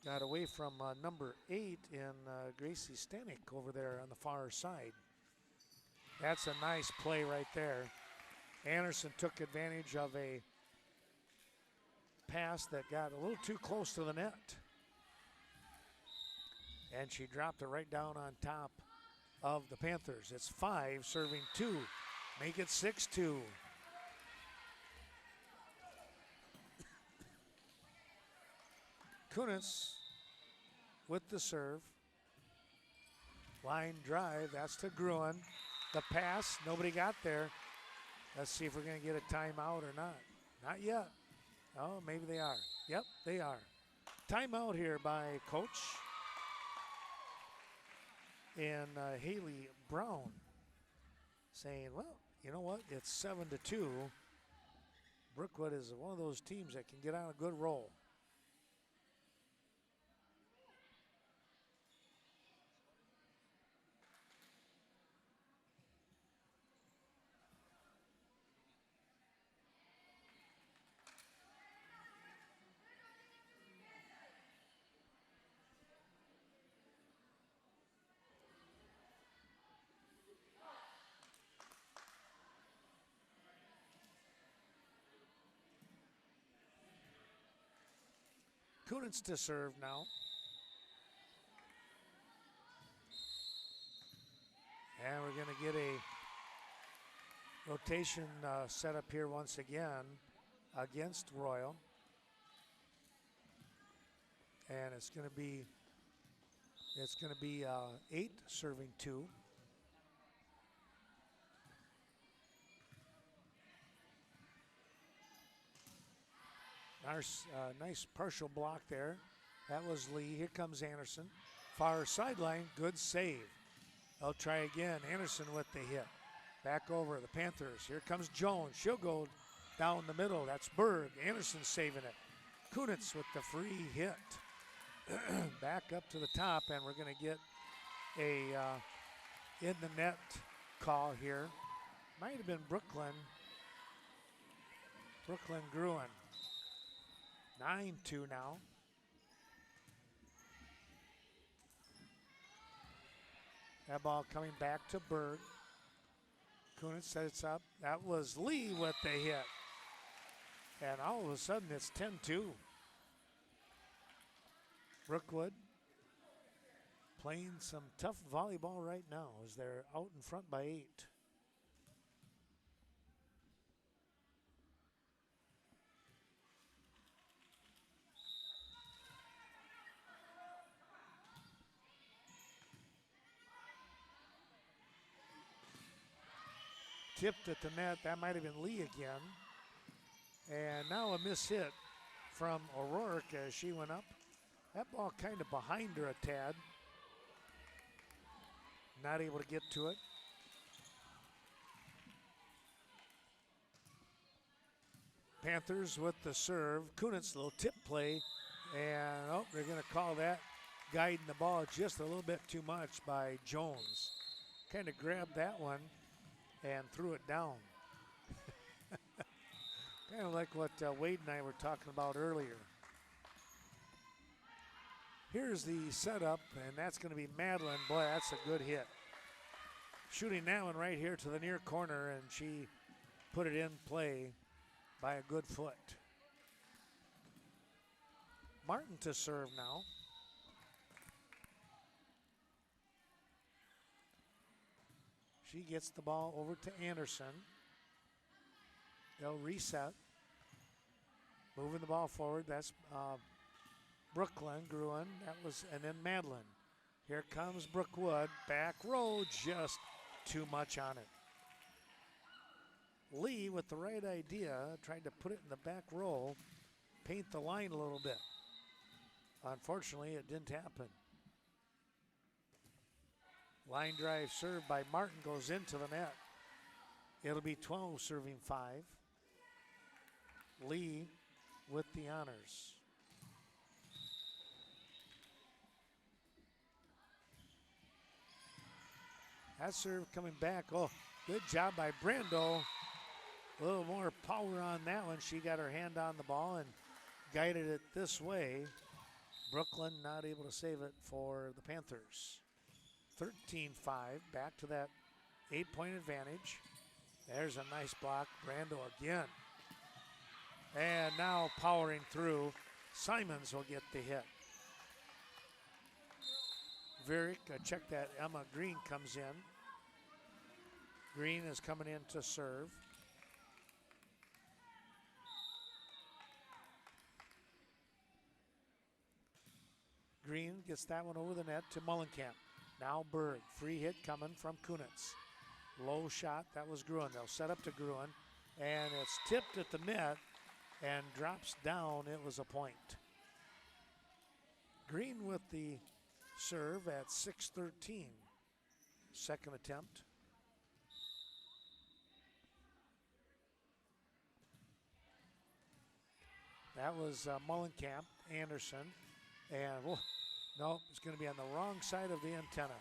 got away from number 8 in Gracie Stanek over there on the far side. That's a nice play right there. Anderson took advantage of a pass that got a little too close to the net. And she dropped it right down on top of the Panthers. It's 5 serving 2. Make it 6-2. Kunitz with the serve. Line drive, that's to Gruen. The pass, nobody got there. Let's see if we're going to get a timeout or not. Not yet. Oh, maybe they are. Yep, they are. Timeout here by Coach. And Haley Brown saying, well, you know what? It's 7-2. Brookwood is one of those teams that can get on a good roll. Kunitz to serve now. And we're going to get a rotation set up here once again against Royal. And it's going to be 8 serving 2. Nice partial block there. That was Lee. Here comes Anderson. Far sideline, good save. They'll try again. Anderson with the hit. Back over the Panthers. Here comes Jones. She'll go down the middle. That's Berg. Anderson saving it. Kunitz with the free hit. Back up to the top, and we're going to get a in the net call here. Might have been Brooklyn Gruen. 9-2 now. That ball coming back to Berg. Kunitz sets up. That was Lee with the hit. And all of a sudden it's 10-2. Brookwood playing some tough volleyball right now as they're out in front by 8. Tipped at the net. That might have been Lee again. And now a miss hit from O'Rourke as she went up. That ball kind of behind her a tad. Not able to get to it. Panthers with the serve. Kunitz, little tip play. And they're going to call that guiding the ball just a little bit too much by Jones. Kind of grabbed that one and threw it down. Kind of like what Wade and I were talking about earlier. Here's the setup, and that's going to be Madeline. Boy, that's a good hit. Shooting that one right here to the near corner, and she put it in play by a good foot. Martin to serve now. She gets the ball over to Anderson. They'll reset. Moving the ball forward. That's Brooklyn, Gruen. And then Madeline. Here comes Brookwood. Back row, just too much on it. Lee with the right idea, tried to put it in the back row, paint the line a little bit. Unfortunately, it didn't happen. Line drive served by Martin goes into the net. It'll be 12 serving 5. Lee with the honors. That serve coming back. Oh, good job by Brando. A little more power on that one. She got her hand on the ball and guided it this way. Brooklyn not able to save it for the Panthers. 13-5, back to that 8-point advantage. There's a nice block. Brando again. And now powering through. Simons will get the hit. Varick, check that. Emma Green comes in. Green is coming in to serve. Green gets that one over the net to Mullenkamp. Now Berg, free hit coming from Kunitz. Low shot, that was Gruen. They'll set up to Gruen, and it's tipped at the net and drops down. It was a point. Green with the serve at 6-13. Second attempt. That was Mullenkamp, Anderson, and no, it's going to be on the wrong side of the antenna.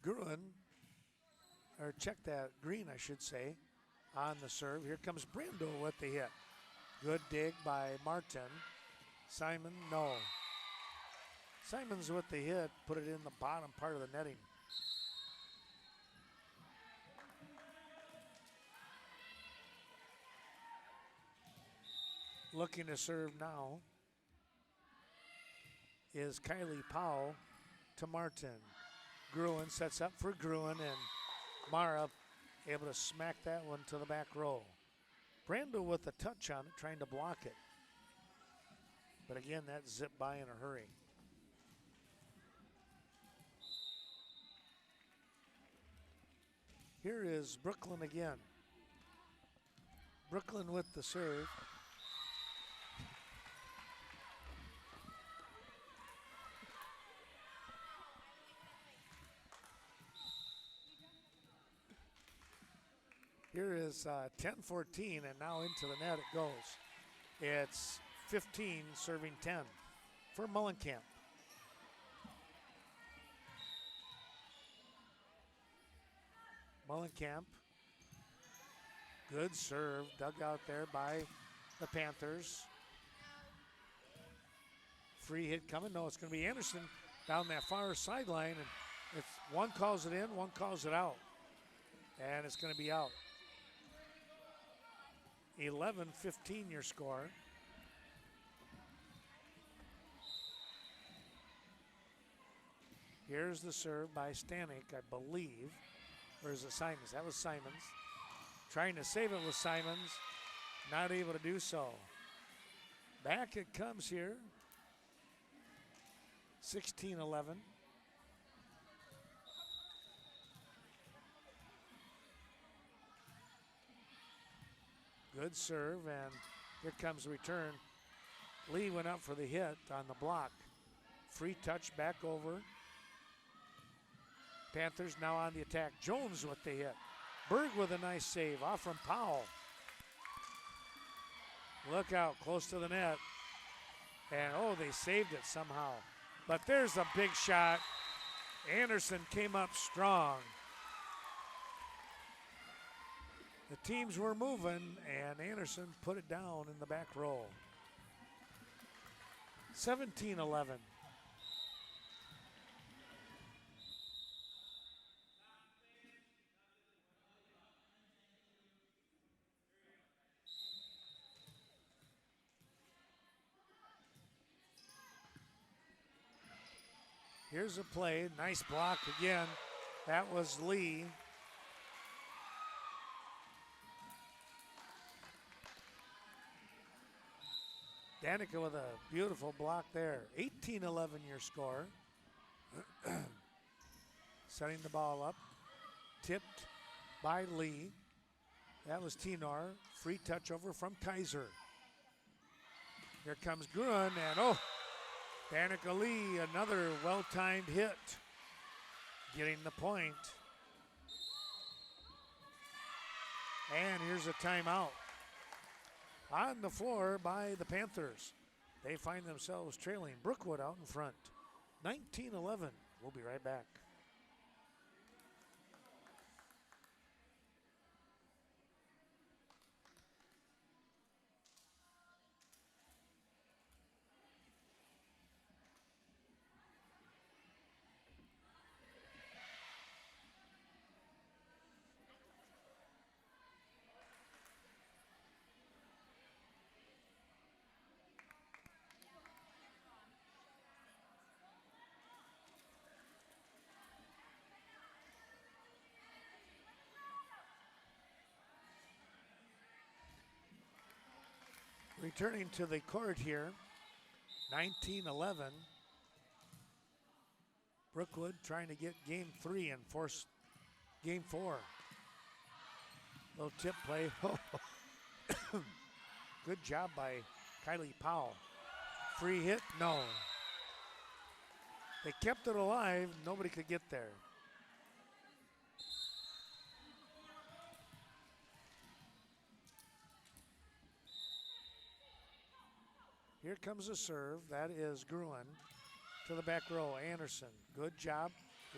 Gruen, or check that, Green I should say, on the serve. Here comes Brando with the hit. Good dig by Martin. Simon, no. Simons with the hit, put it in the bottom part of the netting. Looking to serve now is Kylie Powell to Martin. Gruen sets up for Gruen, and Mara able to smack that one to the back row. Brando with a touch on it, trying to block it. But again, that zipped by in a hurry. Here is Brooklyn again. Brooklyn with the serve. Here is 10-14, and now into the net it goes. It's 15 serving 10 for Mullenkamp. Mullenkamp, good serve, dug out there by the Panthers. Free hit coming, no, it's going to be Anderson down that far sideline, and it's one calls it in, one calls it out, and it's going to be out. 11-15 your score. Here's the serve by Stanek, I believe. Or is it Simons? That was Simons. Trying to save it with Simons. Not able to do so. Back it comes here. 16-11. Good serve, and here comes the return. Lee went up for the hit on the block. Free touch back over. Panthers now on the attack. Jones with the hit. Berg with a nice save off from Powell. Look out, close to the net. And oh, they saved it somehow. But there's a big shot. Anderson came up strong. The teams were moving, and Anderson put it down in the back row. 17-11. Here's a play, nice block again. That was Lee. Danica with a beautiful block there. 18-11 your score. Setting the ball up. Tipped by Lee. That was Tenor. Free touch over from Kaiser. Here comes Gruen, and oh, Danica Lee, another well-timed hit. Getting the point. And here's a timeout. On the floor by the Panthers. They find themselves trailing. Brookwood out in front. 19-11. We'll be right back. Returning to the court here, 19-11. Brookwood trying to get game 3 and force game 4. Little tip play. Good job by Kylie Powell. Free hit? No. They kept it alive. Nobody could get there. Here comes a serve. That is Gruen to the back row. Anderson, good job.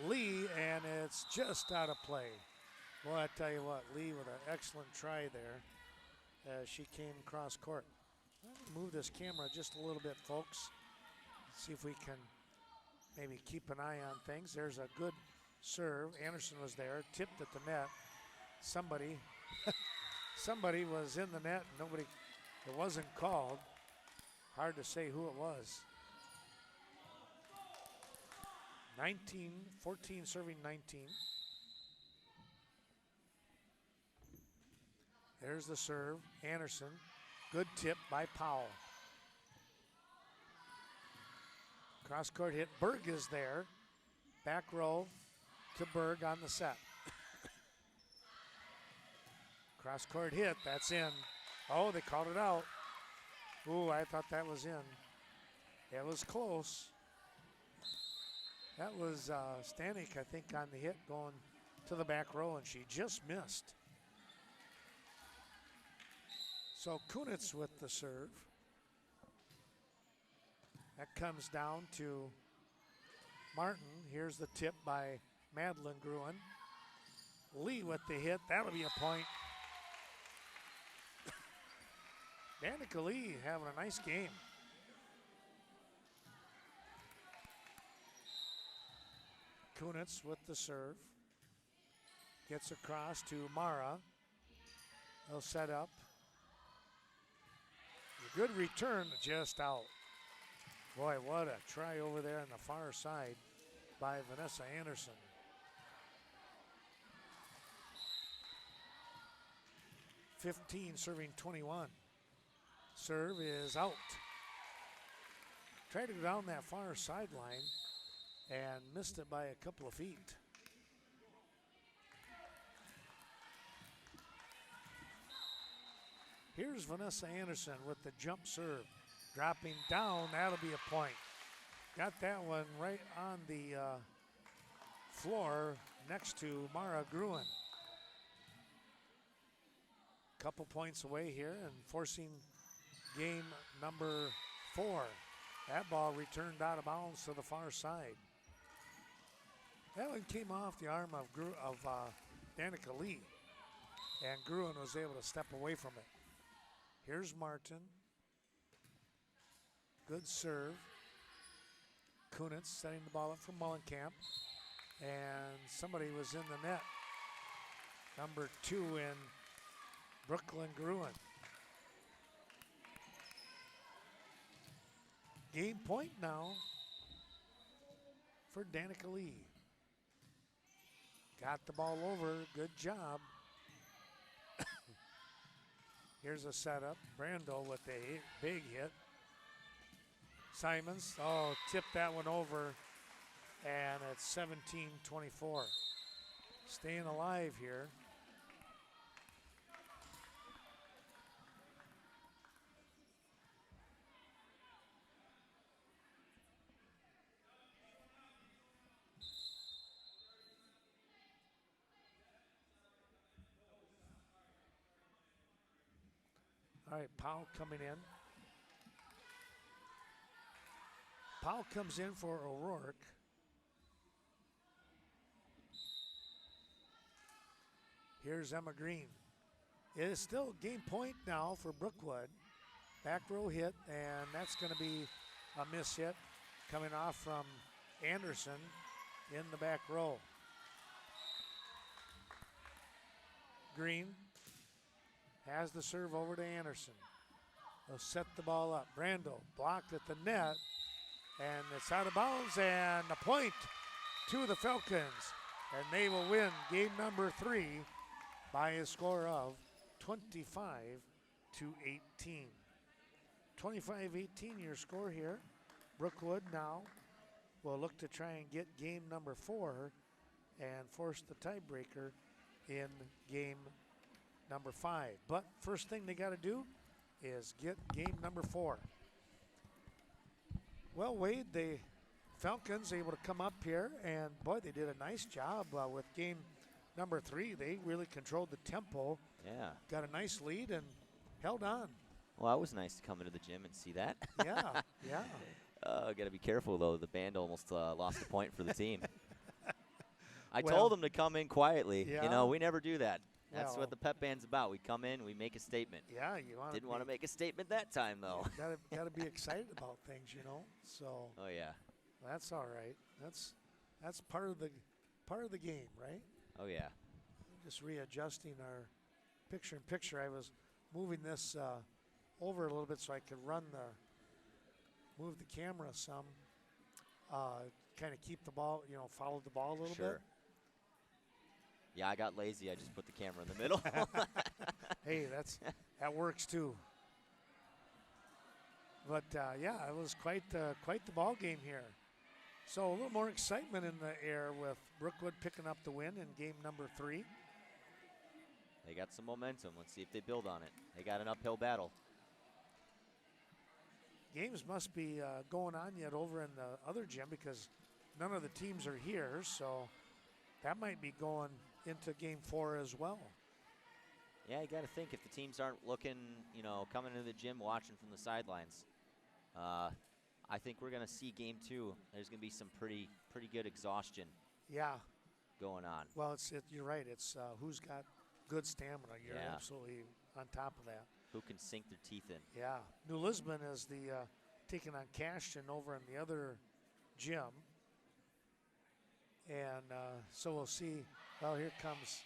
Lee, and it's just out of play. Boy, I tell you what, Lee with an excellent try there as she came across court. Move this camera just a little bit, folks. See if we can maybe keep an eye on things. There's a good serve. Anderson was there, tipped at the net. Somebody was in the net. Nobody, it wasn't called. Hard to say who it was. 14 serving 19. There's the serve. Anderson. Good tip by Powell. Cross court hit. Berg is there. Back row to Berg on the set. Cross court hit. That's in. Oh, they called it out. Ooh, I thought that was in. It was close. That was Stanek, I think, on the hit going to the back row, and she just missed. So Kunitz with the serve. That comes down to Martin. Here's the tip by Madeline Gruen. Lee with the hit. That'll be a point. Danica Lee having a nice game. Kunitz with the serve. Gets across to Mara. They'll set up. A good return, just out. Boy, what a try over there on the far side by Vanessa Anderson. (15) serving 21. Serve is out. Tried to go down that far sideline and missed it by a couple of feet. Here's Vanessa Anderson with the jump serve. Dropping down, that'll be a point. Got that one right on the floor next to Mara Gruen. Couple points away here and forcing game number 4. That ball returned out of bounds to the far side. That one came off the arm of Danica Lee, and Gruen was able to step away from it. Here's Martin. Good serve. Kunitz setting the ball up for Mullenkamp, and somebody was in the net. Number 2 in Brooklyn Gruen. Game point now for Danica Lee. Got the ball over, good job. Here's a setup. Brando with a big hit. Simons, tipped that one over, and it's 17-24. Staying alive here. All right, Powell coming in. Powell comes in for O'Rourke. Here's Emma Green. It is still game point now for Brookwood. Back row hit, and that's going to be a miss hit coming off from Anderson in the back row. Green has the serve over to Anderson. They'll set the ball up. Brando blocked at the net, and it's out of bounds, and a point to the Falcons. And they will win game number 3 by a score of 25-18. 25-18 your score here. Brookwood now will look to try and get game number 4 and force the tiebreaker in game number 5. But first thing they got to do is get game number 4. Well, Wade, the Falcons able to come up here, and boy, they did a nice job with game number 3. They really controlled the tempo. Yeah. Got a nice lead and held on. Well, that was nice to come into the gym and see that. Yeah, yeah. Got to be careful, though. The band almost lost a point for the team. I told them to come in quietly. Yeah. You know, we never do that. That's Well, what the pep band's about. We come in, we make a statement. Yeah, you want Didn't want to make a statement that time, though. Got to be excited about things, you know. So. Oh yeah. That's all right. That's part of the game, right? Oh yeah. Just readjusting our picture-in-picture. I was moving this over a little bit so I could move the camera some, kind of keep the ball, follow the ball a little bit. Yeah, I got lazy. I just put the camera in the middle. Hey, that works too. But yeah, it was quite the ball game here. So a little more excitement in the air with Brookwood picking up the win in game number 3. They got some momentum. Let's see if they build on it. They got an uphill battle. Games must be going on yet over in the other gym because none of the teams are here. So that might be going into game 4 as well. Yeah, you got to think if the teams aren't looking, coming into the gym, watching from the sidelines. I think we're going to see game 2. There's going to be some pretty good exhaustion. Yeah. Going on. Well, you're right. It's who's got good stamina. You're absolutely on top of that. Who can sink their teeth in? Yeah. New Lisbon is taking on Cashton over in the other gym. And so we'll see. Well, here comes.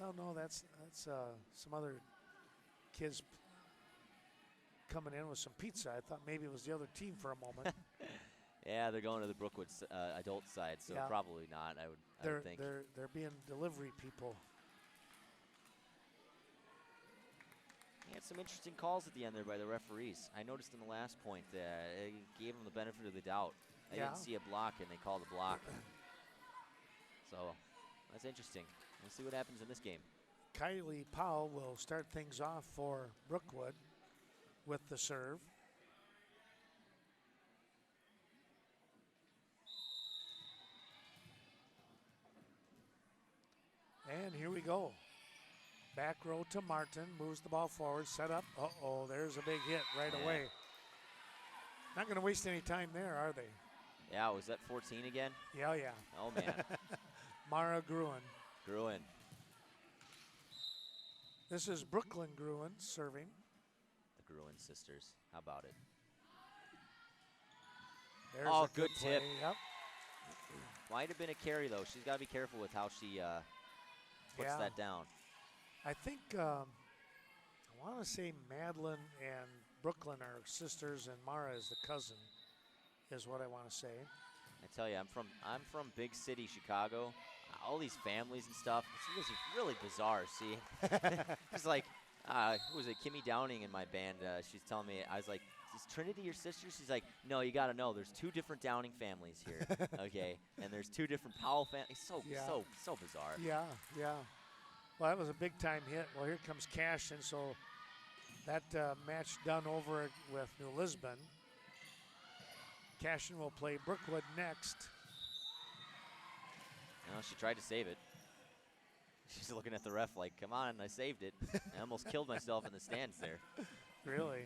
Oh, no, that's some other kids coming in with some pizza. I thought maybe it was the other team for a moment. Yeah, they're going to the Brookwood adult side, so probably not. I would think they're being delivery people. He had some interesting calls at the end there by the referees. I noticed in the last point that they gave them the benefit of the doubt. They didn't see a block, and they called a block. So that's interesting. We'll see what happens in this game. Kylie Powell will start things off for Brookwood with the serve. And here we go. Back row to Martin, moves the ball forward, set up. Uh-oh, there's a big hit right away. Not going to waste any time there, are they? Yeah, was that 14 again? Yeah. Oh, man. Mara Gruen. Gruen. This is Brooklyn Gruen serving. The Gruen sisters. How about it? There's a good tip. Yep. Might have been a carry, though. She's got to be careful with how she puts that down. I think, I want to say Madeline and Brooklyn are sisters, and Mara is the cousin, is what I want to say. I tell you, I'm from big city Chicago. All these families and stuff. It's really bizarre. See, it's like, who was it? Kimmy Downing in my band. She's telling me, I was like, is Trinity your sister? She's like, no, you got to know. There's 2 different Downing families here, okay? And there's 2 different Powell families. So bizarre. Yeah. Well, that was a big-time hit. Well, here comes Cashton, so that match done over with New Lisbon. Cashton will play Brookwood next. No, she tried to save it. She's looking at the ref like, come on, I saved it. I almost killed myself in the stands there. Really?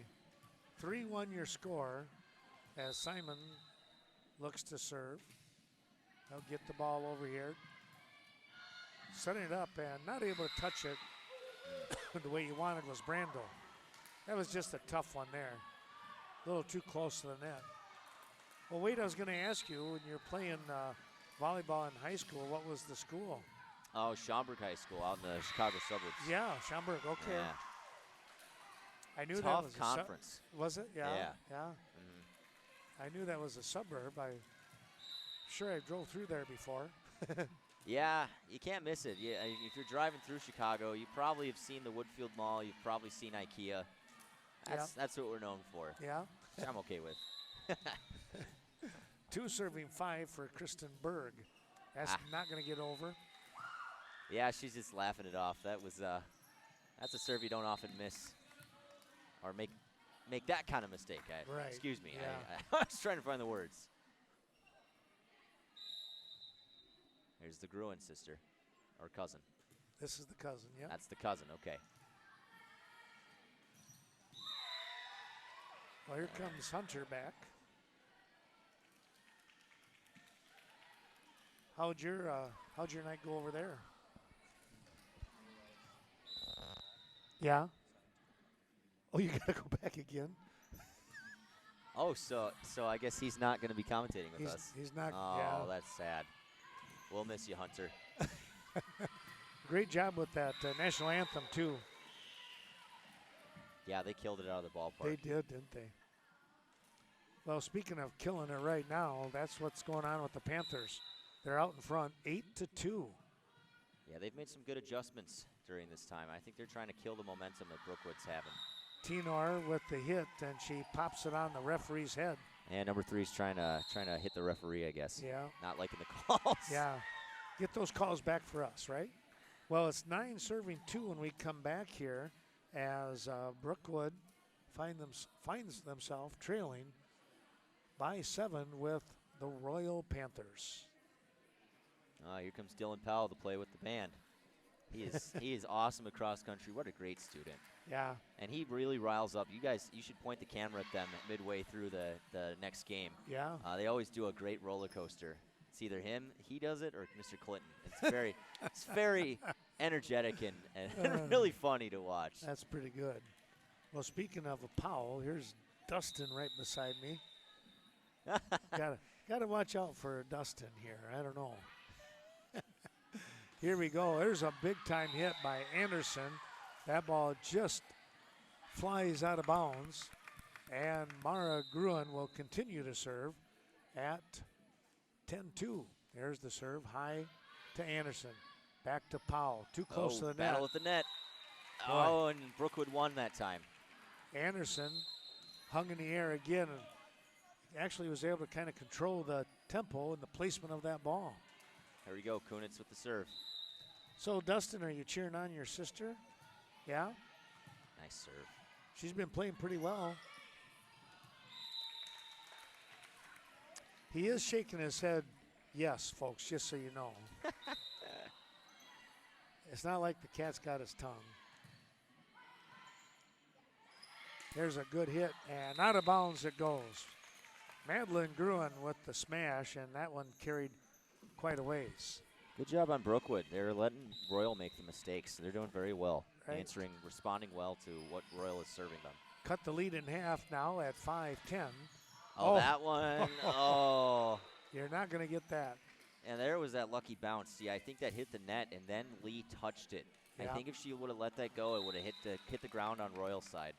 3-1 your score as Simon looks to serve. He'll get the ball over here. Setting it up and not able to touch it the way you wanted was Brandel. That was just a tough one there. A little too close to the net. Well, Wade, I was going to ask you, when you're playing volleyball in high school, what was the school? Oh, Schaumburg High School out in the Chicago suburbs. Yeah, Schaumburg, okay. Yeah. I knew Tough that was conference. Was it? Yeah. Mm-hmm. I knew that was a suburb. I'm sure I drove through there before. Yeah, you can't miss it. Yeah, if you're driving through Chicago, you probably have seen the Woodfield Mall. You've probably seen IKEA. That's what we're known for. Yeah. Which I'm okay with. 2 serving 5 for Kristen Berg. That's not going to get over. Yeah, she's just laughing it off. That was that's a serve you don't often miss or make that kind of mistake. Right. Excuse me. Yeah. I was trying to find the words. Here's the Gruen sister or cousin. This is the cousin, yeah. That's the cousin, okay. Well, here comes Hunter back. How'd your night go over there? Yeah. Oh, you gotta go back again. Oh, so I guess he's not going to be commentating with us. He's not. Oh, yeah. That's sad. We'll miss you, Hunter. Great job with that national anthem too. Yeah, they killed it out of the ballpark. They did, didn't they? Well, speaking of killing it right now, that's what's going on with the Panthers. They're out in front, 8-2. Yeah, they've made some good adjustments during this time. I think they're trying to kill the momentum that Brookwood's having. Tenor with the hit, and she pops it on the referee's head. And number 3's trying to hit the referee, I guess. Yeah. Not liking the calls. Yeah. Get those calls back for us, right? Well, it's 9 serving 2 when we come back here as Brookwood finds themselves trailing by 7 with the Royal Panthers. Here comes Dylan Powell to play with the band. He is awesome at cross country. What a great student. Yeah. And he really riles up. You should point the camera at them midway through the next game. Yeah. They always do a great roller coaster. It's either him, he does it, or Mr. Clinton. It's very energetic and really funny to watch. That's pretty good. Well, speaking of a Powell, here's Dustin right beside me. Gotta watch out for Dustin here. I don't know. Here we go. There's a big-time hit by Anderson. That ball just flies out of bounds. And Mara Gruen will continue to serve at 10-2. There's the serve, high to Anderson. Back to Powell. Too close to the net. Battle at the net. Boy. Oh, and Brookwood won that time. Anderson hung in the air again and actually was able to kind of control the tempo and the placement of that ball. There we go, Kunitz with the serve. So, Dustin, are you cheering on your sister? Yeah? Nice serve. She's been playing pretty well. He is shaking his head, yes, folks, just so you know. It's not like the cat's got his tongue. There's a good hit, and out of bounds it goes. Madeline Gruen with the smash, and that one carried quite a ways. Good job on Brookwood. They're letting Royal make the mistakes. They're doing very well, right. Responding well to what Royal is serving them. Cut the lead in half now at 5-10. Oh, that one. Oh. You're not going to get that. And there was that lucky bounce. See, I think that hit the net, and then Lee touched it. Yeah. I think if she would have let that go, it would have hit the ground on Royal's side.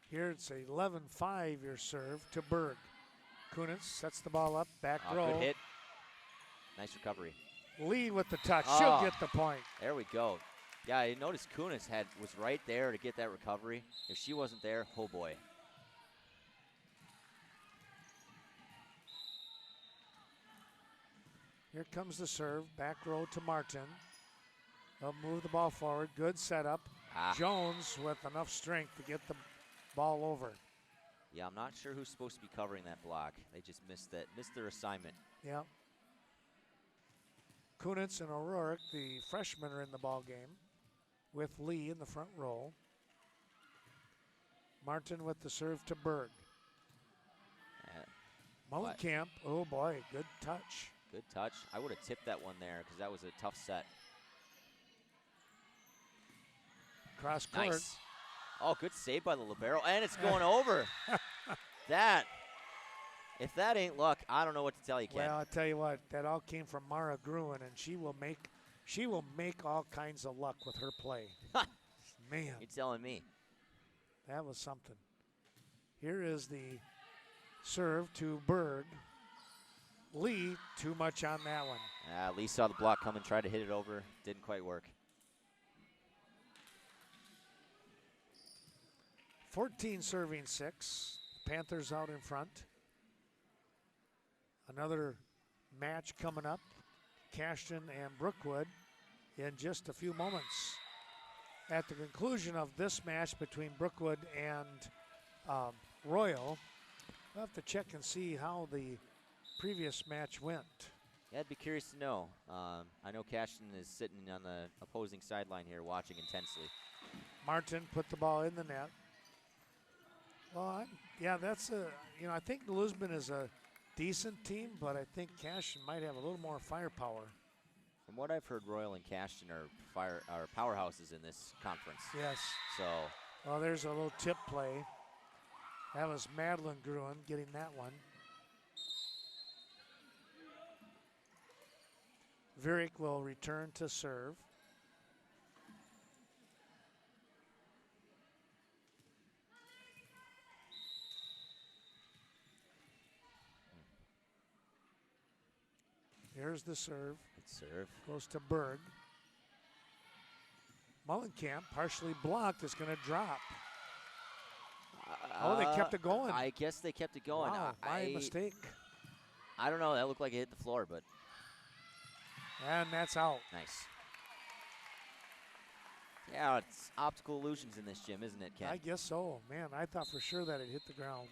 Here it's 11-5, your serve to Berg. Kunitz sets the ball up, back row. Good hit. Nice recovery. Lee with the touch. She'll get the point. There we go. Yeah, I noticed Kunitz was right there to get that recovery. If she wasn't there, oh boy. Here comes the serve. Back row to Martin. They'll move the ball forward. Good setup. Jones with enough strength to get the ball over. Yeah, I'm not sure who's supposed to be covering that block. They just missed their assignment. Yeah. Kunitz and O'Rourke, the freshmen, are in the ball game with Lee in the front row. Martin with the serve to Berg. Mullenkamp, oh boy, good touch. Good touch. I would have tipped that one there because that was a tough set. Cross court. Nice. Oh, good save by the libero, and it's going over. If that ain't luck, I don't know what to tell you, Ken. Well, I'll tell you what, that all came from Mara Gruen, and she will make all kinds of luck with her play. Man. You're telling me. That was something. Here is the serve to Berg. Lee, too much on that one. Lee saw the block coming, tried to hit it over. Didn't quite work. 14 serving 6. Panthers out in front. Another match coming up. Cashton and Brookwood in just a few moments. At the conclusion of this match between Brookwood and Royal, we'll have to check and see how the previous match went. Yeah, I'd be curious to know. I know Cashton is sitting on the opposing sideline here watching intensely. Martin put the ball in the net. Well, that's I think Lisbon is a decent team, but I think Cashton might have a little more firepower. From what I've heard, Royal and Cashton are powerhouses in this conference. Yes. So. Well, there's a little tip play. That was Madeline Gruen getting that one. Virik will return to serve. Here's the serve. Good serve. Goes to Berg. Mullenkamp, partially blocked, is going to drop. They kept it going. I guess they kept it going. Wow, my mistake. I don't know. That looked like it hit the floor, but. And that's out. Nice. Yeah, it's optical illusions in this gym, isn't it, Ken? I guess so. Man, I thought for sure that it hit the ground.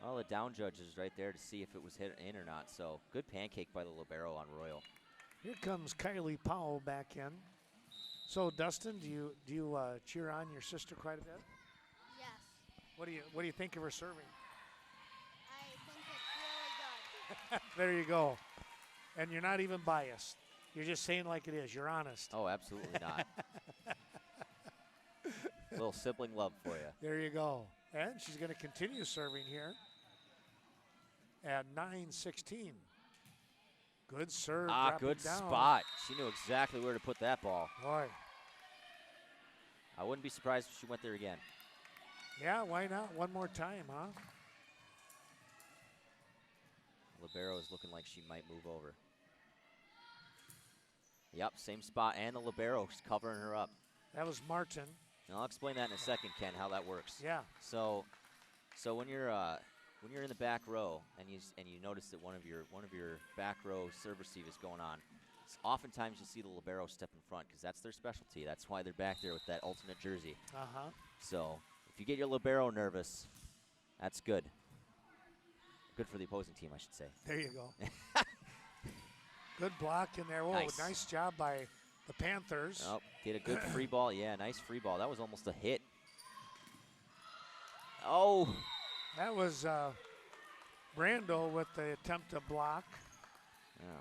Well, the down judge is right there to see if it was hit in or not. So good pancake by the libero on Royal. Here comes Kylie Powell back in. So Dustin, do you cheer on your sister quite a bit? Yes. What do you think of her serving? I think it's really good. There you go. And you're not even biased. You're just saying like it is. You're honest. Oh, absolutely not. A little sibling love for you. There you go. And she's going to continue serving here at 9-16. Good serve. Good down. spot. She knew exactly where to put that ball. Boy. I wouldn't be surprised if she went there again. Yeah, why not? One more time, huh? Libero is looking like she might move over. Yep, same spot, and the libero is covering her up. That was Martin. And I'll explain that in a second, Ken, how that works. Yeah. So when you're in the back row and you notice that one of your back row serve receive is going on, oftentimes you see the libero step in front because that's their specialty. That's why they're back there with that alternate jersey. So if you get your libero nervous, that's good. Good for the opposing team, I should say. There you go. Good block in there. Whoa, nice job by the Panthers. Oh, did a good free ball. Yeah, nice free ball. That was almost a hit. Oh. That was Brando with the attempt to block. Yeah.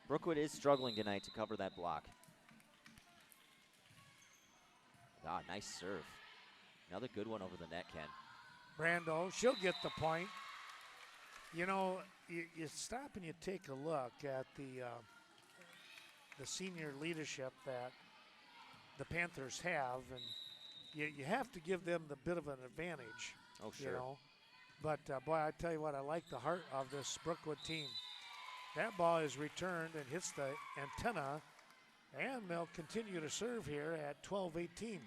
Brookwood is struggling tonight to cover that block. Ah, nice serve. Another good one over the net, Ken. Brando, she'll get the point. You know, you stop and you take a look at the senior leadership that the Panthers have, and you have to give them the bit of an advantage. Oh, sure. You know? But, boy, I tell you what, I like the heart of this Brookwood team. That ball is returned and hits the antenna, and they'll continue to serve here at 12-18.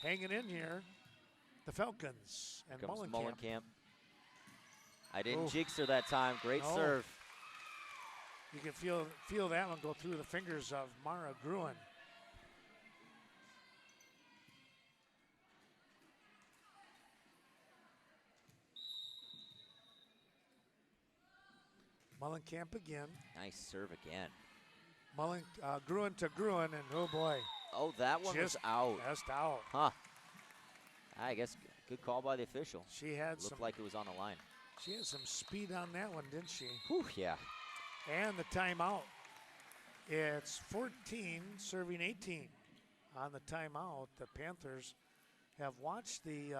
Hanging in here, the Falcons and Mullenkamp. I didn't jinx her that time. Great serve. You can feel that one go through the fingers of Mara Gruen. Mullenkamp again. Nice serve again. Gruen to Gruen, and oh boy. Oh, that one was out. Just out. Huh. I guess good call by the official. She had looked like it was on the line. She had some speed on that one, didn't she? Whew, yeah. And the timeout. It's 14 serving 18 on the timeout. The Panthers have watched the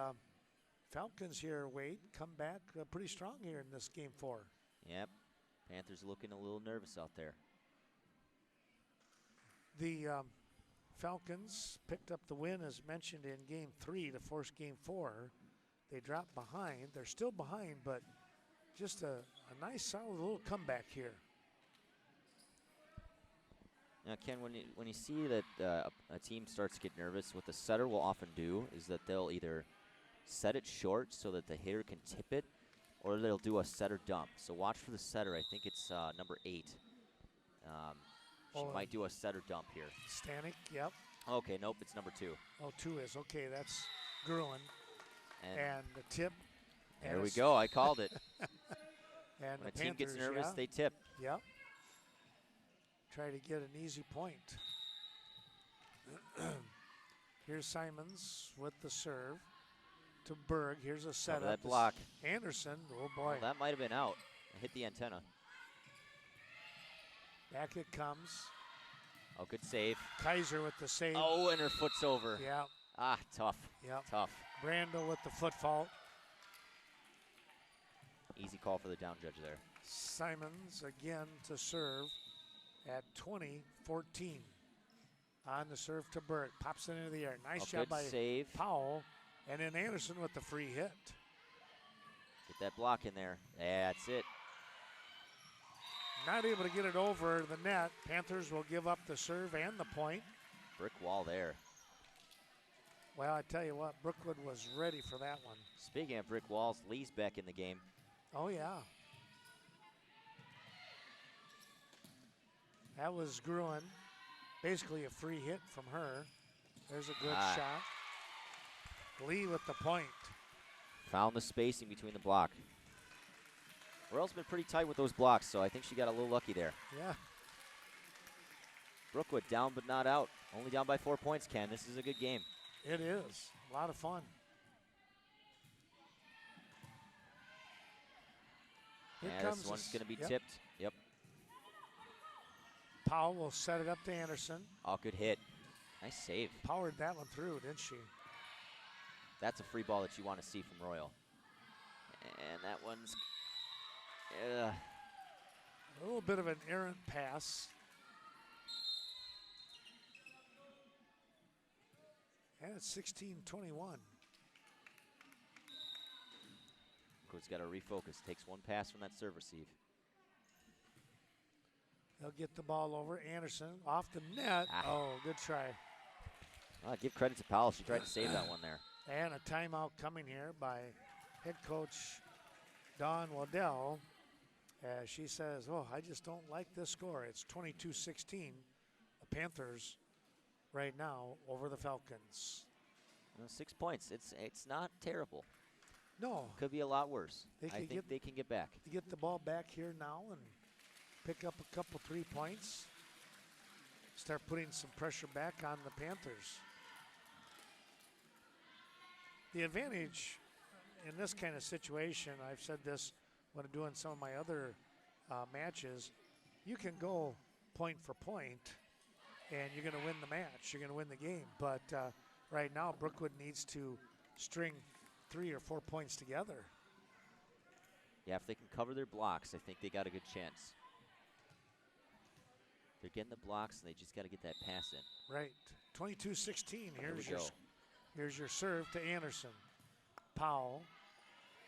Falcons here, Wade, come back pretty strong here in this game 4. Yep. Panthers looking a little nervous out there. The Falcons picked up the win, as mentioned, in game 3 to force game 4. They dropped behind. They're still behind, but just a nice, solid little comeback here. Now, Ken, when you see that a team starts to get nervous, what the setter will often do is that they'll either set it short so that the hitter can tip it, or they'll do a setter dump. So watch for the setter. I think it's number 8. She might do a setter dump here. Stanek, yep. Okay, nope, it's number 2. Oh, 2 is. Okay, that's Gruen. And the tip. There we go. I called it. And when the a team gets Panthers, nervous, yeah. they tip. Yep. Try to get an easy point. Here's Simons with the serve to Berg. Here's a setup. That block. Anderson, oh boy. Well, that might have been out. It hit the antenna. Back it comes. Oh, good save. Kaiser with the save. Oh, and her foot's over. Yeah. Ah, tough. Yep. Tough. Brandel with the foot fault. Easy call for the down judge there. Simons again to serve at 20-14. On the serve to Berg. Pops it into the air. Nice job by save. Powell. And then Anderson with the free hit. Get that block in there. Yeah, that's it. Not able to get it over the net. Panthers will give up the serve and the point. Brick wall there. Well, I tell you what, Brookwood was ready for that one. Speaking of brick walls, Lee's back in the game. Oh, yeah. That was Gruen. Basically a free hit from her. There's a good shot. Lee with the point. Found the spacing between the block. Royal's been pretty tight with those blocks, so I think she got a little lucky there. Yeah. Brookwood down but not out. Only down by 4 points, Ken. This is a good game. It is. A lot of fun. Yeah, this one's going to be tipped. Yep. Powell will set it up to Anderson. Oh, good hit. Nice save. Powered that one through, didn't she? That's a free ball that you want to see from Royal. And that one's... A little bit of an errant pass. And it's 16-21. Brookwood's got to refocus. Takes one pass from that serve receive. They'll get the ball over. Anderson off the net. Oh, good try. Well, give credit to Powell. She tried to save that one there. And a timeout coming here by head coach Dawn Waddell. As she says, oh, I just don't like this score. It's 22-16. The Panthers right now over the Falcons. 6 points. It's not terrible. No. Could be a lot worse. I think they can get back. Get the ball back here now and pick up a couple 3 points. Start putting some pressure back on the Panthers. The advantage in this kind of situation, I've said this when I'm doing some of my other matches, you can go point for point and you're going to win the match. You're going to win the game. But right now, Brookwood needs to string 3 or 4 points together. Yeah, if they can cover their blocks, I think they got a good chance. They're getting the blocks, and they just got to get that pass in. Right. 22-16. Here's your serve to Anderson. Powell.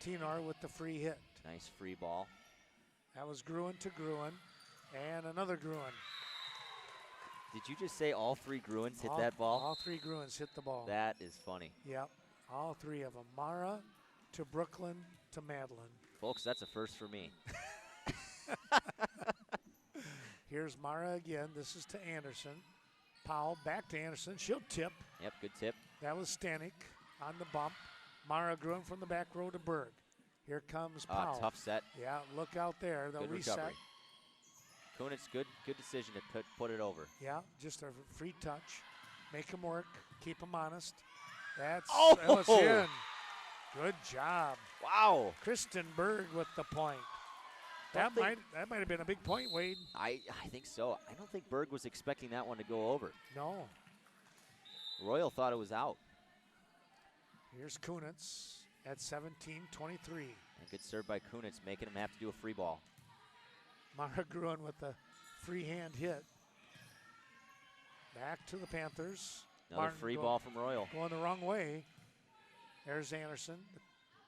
Tinar with the free hit. Nice free ball. That was Gruen to Gruen. And another Gruen. Did you just say all 3 Gruens hit that ball? All 3 Gruens hit the ball. That is funny. Yep. All 3 of them. Mara to Brooklyn to Madeline. Folks, that's a first for me. Here's Mara again. This is to Anderson. Powell back to Anderson. She'll tip. Yep, good tip. That was Stanek on the bump. Mara Gruen from the back row to Berg. Here comes Powell. Tough set. Yeah, look out there. They'll reset. Recovery. Kunitz, good decision to put it over. Yeah, just a free touch. Make them work. Keep them honest. That Oh! was in. Good job. Wow. Kristen Berg with the point. That might have been a big point, Wade. I think so. I don't think Berg was expecting that one to go over. No. Royal thought it was out. Here's Kunitz at 17-23. And good serve by Kunitz, making him have to do a free ball. Mara Gruen with the free hand hit. Back to the Panthers. Another free ball from Royal. Going the wrong way. There's Anderson.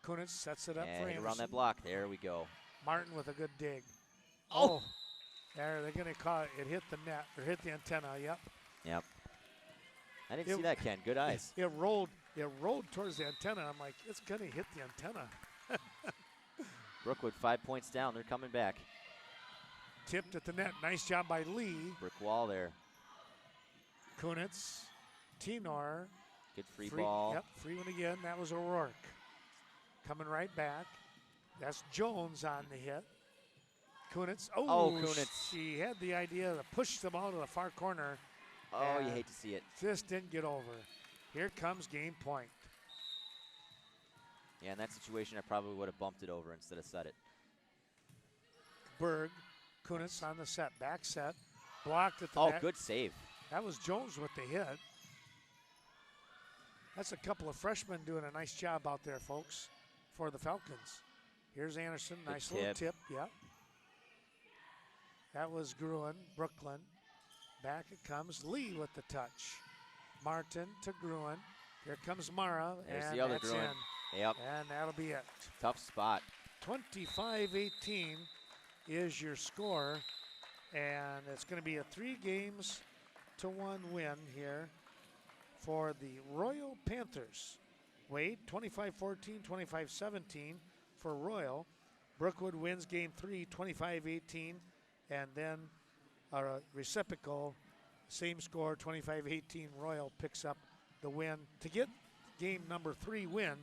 Kunitz sets it up for Anderson. Around that block. There we go. Martin with a good dig. Oh! There, they're going to call it. It hit the net, or hit the antenna, yep. Yep. I didn't see that, Ken. Good eyes. It rolled it rolled towards the antenna. I'm like, it's going to hit the antenna. Brookwood 5 points down. They're coming back. Tipped at the net. Nice job by Lee. Brick wall there. Kunitz, Tenor. Good free ball. Yep, free one again. That was O'Rourke. Coming right back. That's Jones on the hit. Kunitz. Oh, Kunitz. She had the idea to push the ball to the far corner. Oh, you hate to see it. Just didn't get over. Here comes game point. Yeah, in that situation, I probably would have bumped it over instead of set it. Berg, Kunitz on the set. Back set. Blocked at the Oh, net. good save. That was Jones with the hit. That's a couple of freshmen doing a nice job out there, folks, for the Falcons. Here's Anderson. Nice little tip. Yep. That was Gruen, Brooklyn. Back it comes. Lee with the touch. Martin to Gruen. Here comes Mara. There's and the other that's Gruen. in. Yep. And that'll be it. Tough spot. 25-18 is your score. And it's going to be a 3-1 win here for the Royal Panthers. Wade, 25-14, 25-17 for Royal. Brookwood wins game 3, 25-18. And then a reciprocal, same score, 25-18. Royal picks up the win to get game number 3 win,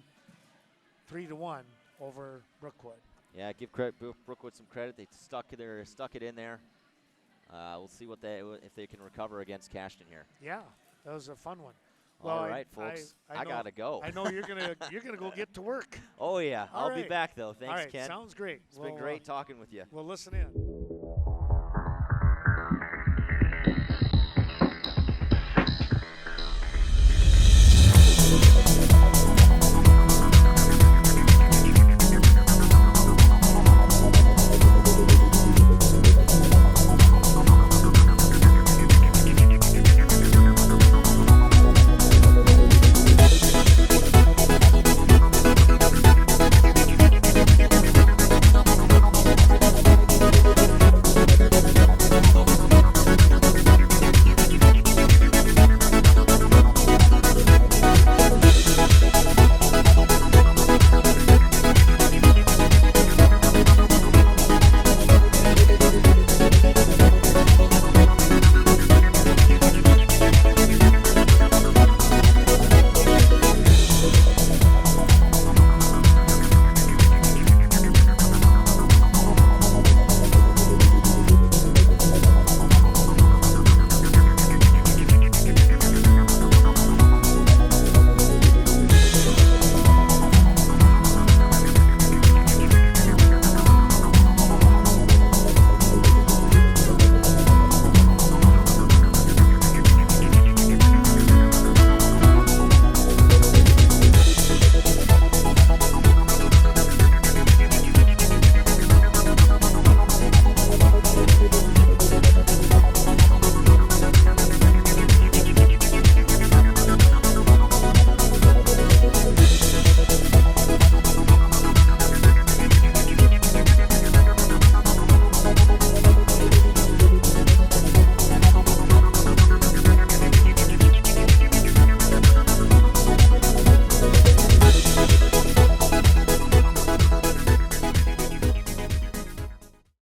3-1 over Brookwood. Yeah, give Brookwood some credit. They stuck it in there. We'll see if they can recover against Cashton here. Yeah, that was a fun one. Well, all right, folks. I gotta go. I know you're gonna go get to work. Oh yeah, I'll be back though. Thanks, all right, Ken. sounds great. It's been great talking with you. We'll listen in.